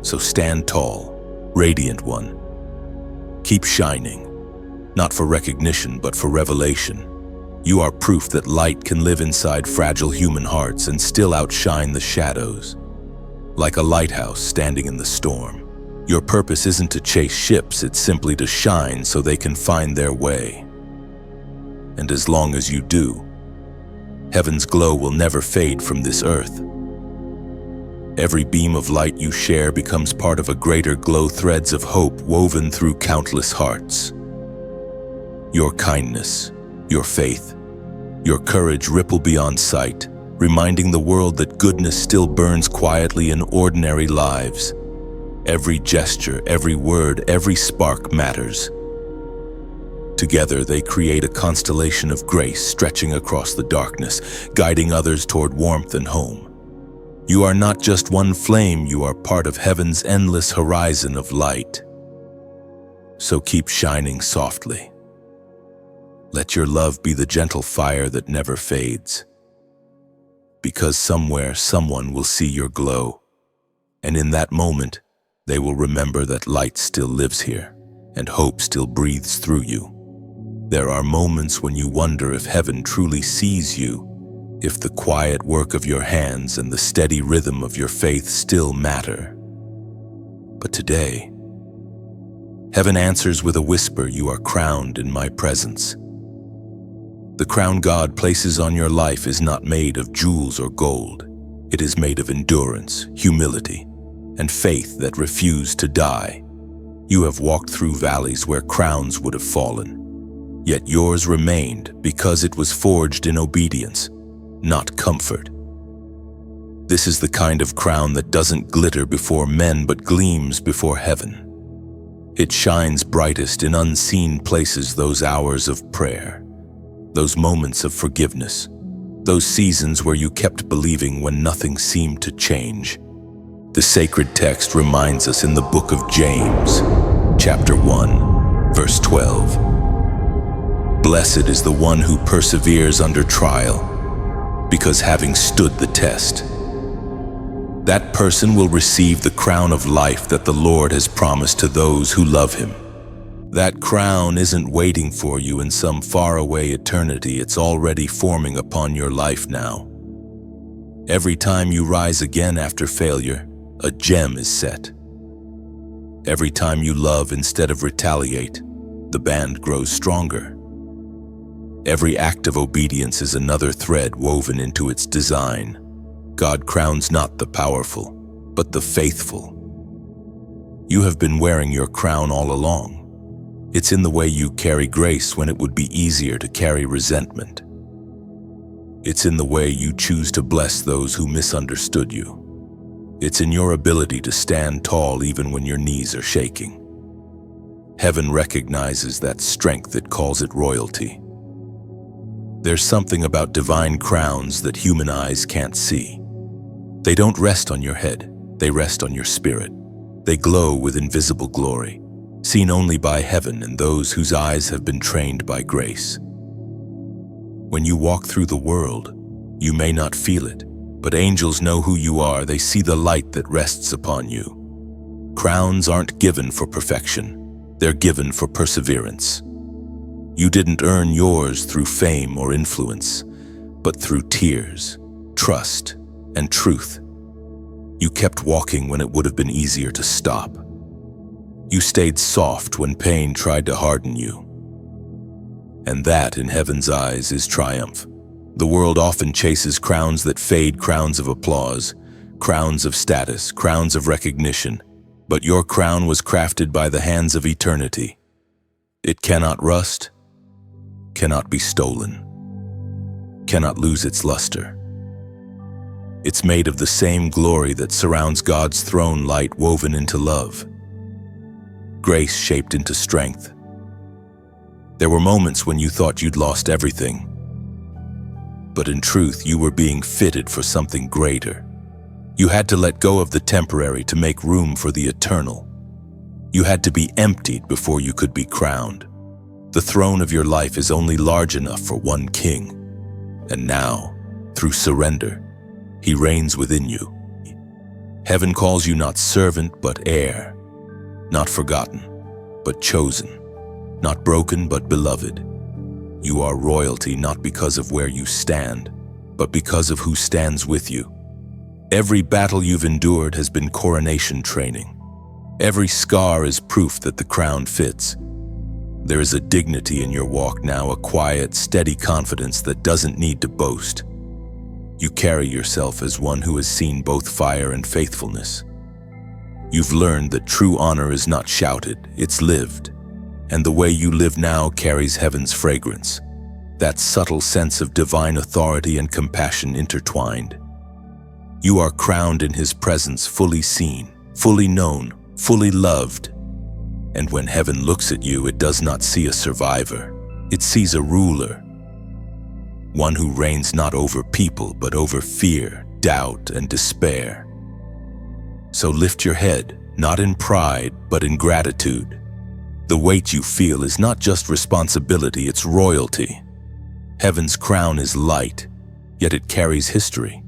[SPEAKER 1] So stand tall, radiant one. Keep shining, not for recognition but for revelation. You are proof that light can live inside fragile human hearts and still outshine the shadows. Like a lighthouse standing in the storm. Your purpose isn't to chase ships, it's simply to shine so they can find their way. And as long as you do, heaven's glow will never fade from this earth. Every beam of light you share becomes part of a greater glow, threads of hope woven through countless hearts. Your kindness, your faith, your courage ripple beyond sight, reminding the world that goodness still burns quietly in ordinary lives. Every gesture, every word, every spark matters. Together, they create a constellation of grace stretching across the darkness, guiding others toward warmth and home. You are not just one flame, you are part of heaven's endless horizon of light. So keep shining softly. Let your love be the gentle fire that never fades. Because somewhere, someone will see your glow, and in that moment, they will remember that light still lives here, and hope still breathes through you. There are moments when you wonder if heaven truly sees you, if the quiet work of your hands and the steady rhythm of your faith still matter. But today, heaven answers with a whisper, "You are crowned in my presence." The crown God places on your life is not made of jewels or gold. It is made of endurance, humility, and faith that refuse to die. You have walked through valleys where crowns would have fallen, yet yours remained because it was forged in obedience, not comfort. This is the kind of crown that doesn't glitter before men but gleams before heaven. It shines brightest in unseen places, those hours of prayer, those moments of forgiveness, those seasons where you kept believing when nothing seemed to change. The sacred text reminds us in the book of James, chapter 1, verse 12. Blessed is the one who perseveres under trial, because having stood the test, that person will receive the crown of life that the Lord has promised to those who love him. That crown isn't waiting for you in some faraway eternity, it's already forming upon your life now. Every time you rise again after failure, a gem is set. Every time you love instead of retaliate, the band grows stronger. Every act of obedience is another thread woven into its design. God crowns not the powerful, but the faithful. You have been wearing your crown all along. It's in the way you carry grace when it would be easier to carry resentment. It's in the way you choose to bless those who misunderstood you. It's in your ability to stand tall even when your knees are shaking. Heaven recognizes that strength, it calls it royalty. There's something about divine crowns that human eyes can't see. They don't rest on your head, they rest on your spirit. They glow with invisible glory, seen only by heaven and those whose eyes have been trained by grace. When you walk through the world, you may not feel it, but angels know who you are. They see the light that rests upon you. Crowns aren't given for perfection, they're given for perseverance. You didn't earn yours through fame or influence, but through tears, trust, and truth. You kept walking when it would have been easier to stop. You stayed soft when pain tried to harden you. And that, in heaven's eyes, is triumph. The world often chases crowns that fade, crowns of applause, crowns of status, crowns of recognition. But your crown was crafted by the hands of eternity. It cannot rust, cannot be stolen, cannot lose its luster. It's made of the same glory that surrounds God's throne, light woven into love, grace shaped into strength. There were moments when you thought you'd lost everything, but in truth, you were being fitted for something greater. You had to let go of the temporary to make room for the eternal. You had to be emptied before you could be crowned. The throne of your life is only large enough for one king. And now, through surrender, he reigns within you. Heaven calls you not servant, but heir. Not forgotten, but chosen. Not broken, but beloved. You are royalty not because of where you stand, but because of who stands with you. Every battle you've endured has been coronation training. Every scar is proof that the crown fits. There is a dignity in your walk now, a quiet, steady confidence that doesn't need to boast. You carry yourself as one who has seen both fire and faithfulness. You've learned that true honor is not shouted, it's lived. And the way you live now carries heaven's fragrance, that subtle sense of divine authority and compassion intertwined. You are crowned in His presence, fully seen, fully known, fully loved. And when heaven looks at you, it does not see a survivor. It sees a ruler, one who reigns not over people, but over fear, doubt, and despair. So lift your head, not in pride, but in gratitude. The weight you feel is not just responsibility, it's royalty. Heaven's crown is light, yet it carries history.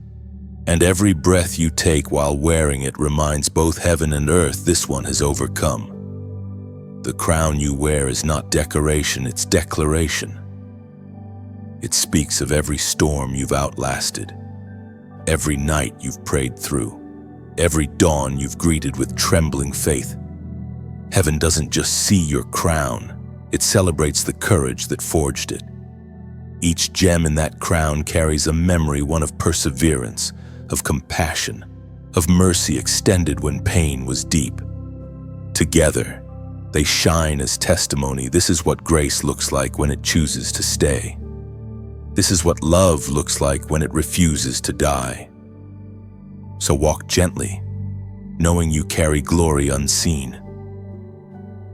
[SPEAKER 1] And every breath you take while wearing it reminds both heaven and earth this one has overcome. The crown you wear is not decoration, it's declaration. It speaks of every storm you've outlasted, every night you've prayed through, every dawn you've greeted with trembling faith. Heaven doesn't just see your crown, it celebrates the courage that forged it. Each gem in that crown carries a memory, one of perseverance, of compassion, of mercy extended when pain was deep. Together, they shine as testimony. This is what grace looks like when it chooses to stay. This is what love looks like when it refuses to die. So walk gently, knowing you carry glory unseen.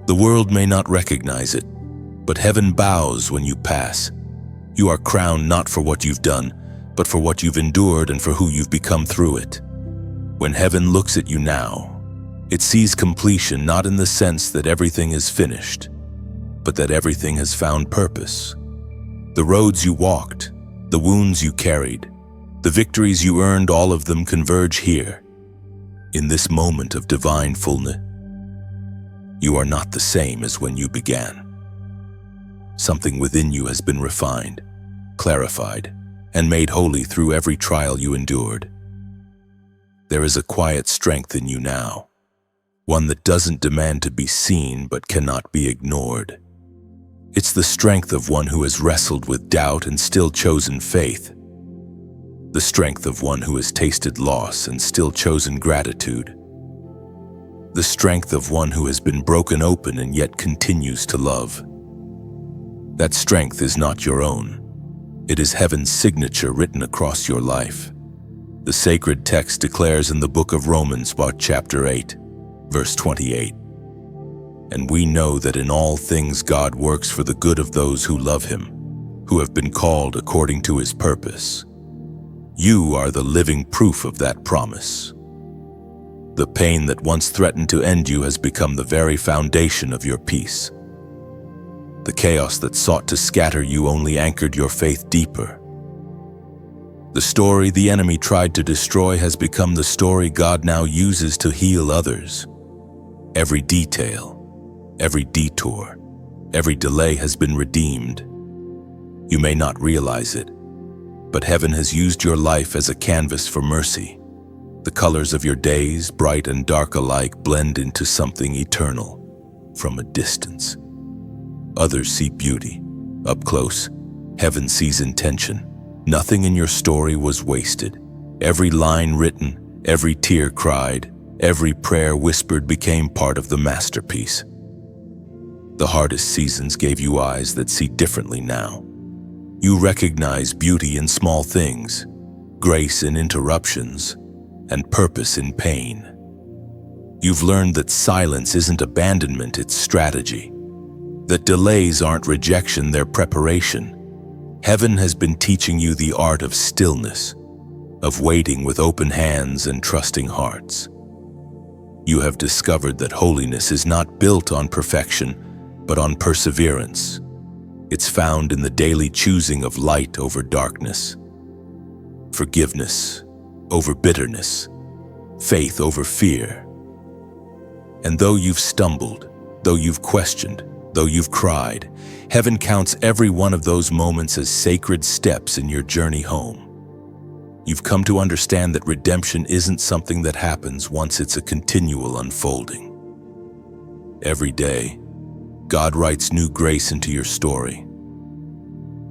[SPEAKER 1] The world may not recognize it, but heaven bows when you pass. You are crowned not for what you've done, but for what you've endured and for who you've become through it. When heaven looks at you now, it sees completion not in the sense that everything is finished, but that everything has found purpose. The roads you walked, the wounds you carried, the victories you earned, all of them converge here, in this moment of divine fullness. You are not the same as when you began. Something within you has been refined, clarified, and made holy through every trial you endured. There is a quiet strength in you now, one that doesn't demand to be seen but cannot be ignored. It's the strength of one who has wrestled with doubt and still chosen faith. The strength of one who has tasted loss and still chosen gratitude. The strength of one who has been broken open and yet continues to love. That strength is not your own. It is heaven's signature written across your life. The sacred text declares in the book of Romans, chapter 8, verse 28, "And we know that in all things God works for the good of those who love Him, who have been called according to His purpose." You are the living proof of that promise. The pain that once threatened to end you has become the very foundation of your peace. The chaos that sought to scatter you only anchored your faith deeper. The story the enemy tried to destroy has become the story God now uses to heal others. Every detail, every detour, every delay has been redeemed. You may not realize it, but heaven has used your life as a canvas for mercy. The colors of your days, bright and dark alike, blend into something eternal from a distance. Others see beauty. Up close, heaven sees intention. Nothing in your story was wasted. Every line written, every tear cried, every prayer whispered became part of the masterpiece. The hardest seasons gave you eyes that see differently now. You recognize beauty in small things, grace in interruptions, and purpose in pain. You've learned that silence isn't abandonment, it's strategy. That delays aren't rejection, they're preparation. Heaven has been teaching you the art of stillness, of waiting with open hands and trusting hearts. You have discovered that holiness is not built on perfection, but on perseverance. It's found in the daily choosing of light over darkness, forgiveness over bitterness, faith over fear. And though you've stumbled, though you've questioned, though you've cried, heaven counts every one of those moments as sacred steps in your journey home. You've come to understand that redemption isn't something that happens once, it's a continual unfolding. Every day, God writes new grace into your story.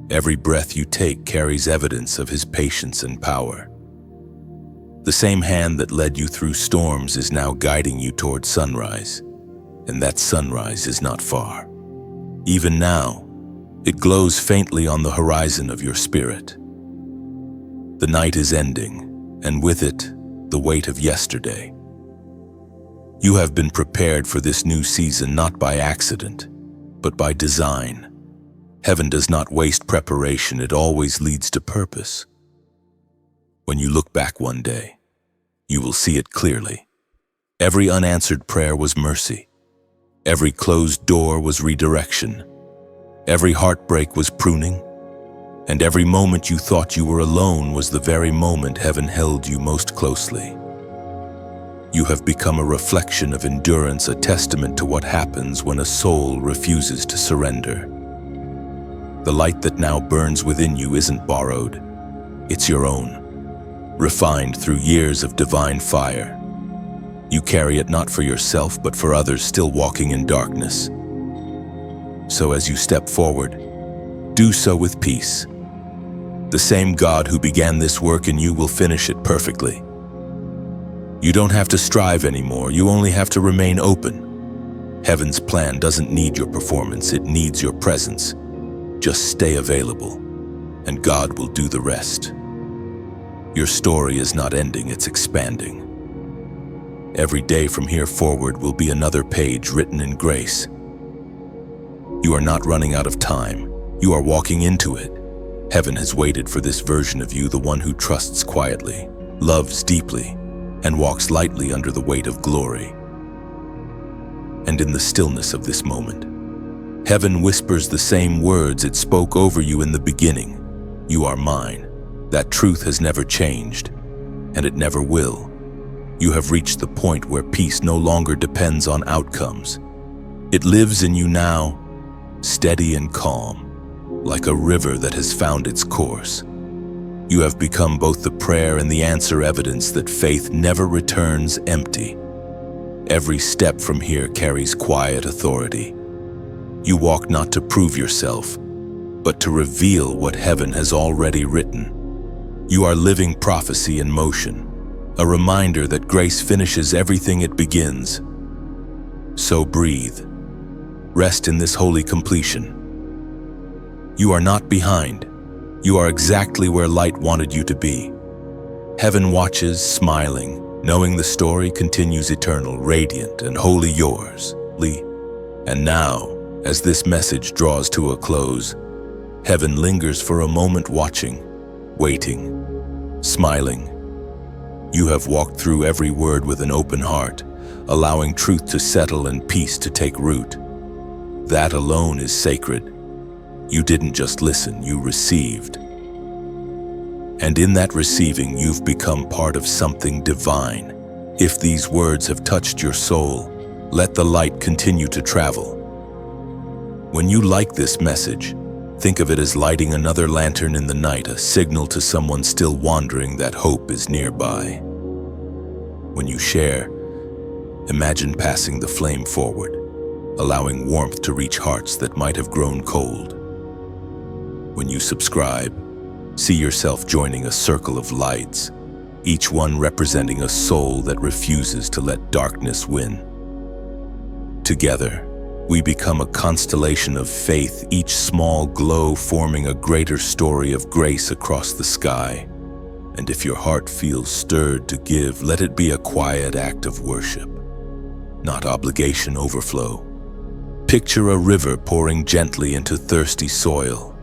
[SPEAKER 1] Every breath you take carries evidence of His patience and power. The same hand that led you through storms is now guiding you toward sunrise, and that sunrise is not far. Even now, it glows faintly on the horizon of your spirit. The night is ending, and with it, the weight of yesterday. You have been prepared for this new season not by accident, but by design. Heaven does not waste preparation, it always leads to purpose. When you look back one day, you will see it clearly. Every unanswered prayer was mercy. Every closed door was redirection. Every heartbreak was pruning. And every moment you thought you were alone was the very moment Heaven held you most closely. You have become a reflection of endurance, a testament to what happens when a soul refuses to surrender. The light that now burns within you isn't borrowed, it's your own, refined through years of divine fire. You carry it not for yourself, but for others still walking in darkness. So as you step forward, do so with peace. The same God who began this work in you will finish it perfectly. You don't have to strive anymore, you only have to remain open. Heaven's plan doesn't need your performance, it needs your presence. Just stay available, and God will do the rest. Your story is not ending, it's expanding. Every day from here forward will be another page written in grace. You are not running out of time, you are walking into it. Heaven has waited for this version of you, the one who trusts quietly, loves deeply, and walks lightly under the weight of glory. And in the stillness of this moment, Heaven whispers the same words it spoke over you in the beginning. You are mine. That truth has never changed, and it never will. You have reached the point where peace no longer depends on outcomes. It lives in you now, steady and calm, like a river that has found its course. You have become both the prayer and the answer, evidence that faith never returns empty. Every step from here carries quiet authority. You walk not to prove yourself, but to reveal what Heaven has already written. You are living prophecy in motion, a reminder that grace finishes everything it begins. So breathe. Rest in this holy completion. You are not behind. You are exactly where light wanted you to be. Heaven watches, smiling, knowing the story continues eternal, radiant, and wholly yours. And now, as this message draws to a close, Heaven lingers for a moment, watching, waiting, smiling. You have walked through every word with an open heart, allowing truth to settle and peace to take root. That alone is sacred. You didn't just listen, you received. And in that receiving, you've become part of something divine. If these words have touched your soul, let the light continue to travel. When you like this message, think of it as lighting another lantern in the night, a signal to someone still wandering that hope is nearby. When you share, imagine passing the flame forward, allowing warmth to reach hearts that might have grown cold. When you subscribe, see yourself joining a circle of lights, each one representing a soul that refuses to let darkness win. Together, we become a constellation of faith, each small glow forming a greater story of grace across the sky. And if your heart feels stirred to give, let it be a quiet act of worship, not obligation overflow. Picture a river pouring gently into thirsty soil,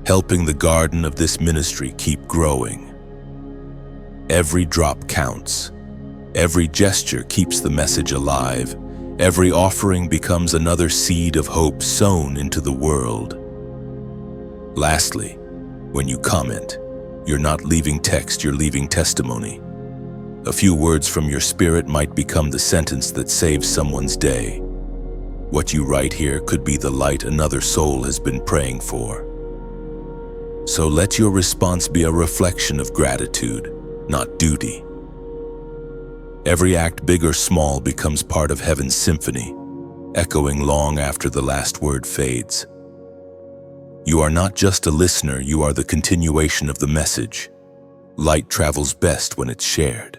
[SPEAKER 1] helping the garden of this ministry keep growing. Every drop counts. Every gesture keeps the message alive. Every offering becomes another seed of hope sown into the world. Lastly, when you comment, you're not leaving text, you're leaving testimony. A few words from your spirit might become the sentence that saves someone's day. What you write here could be the light another soul has been praying for. So let your response be a reflection of gratitude, not duty. Every act, big or small, becomes part of Heaven's symphony, echoing long after the last word fades. You are not just a listener, you are the continuation of the message. Light travels best when it's shared.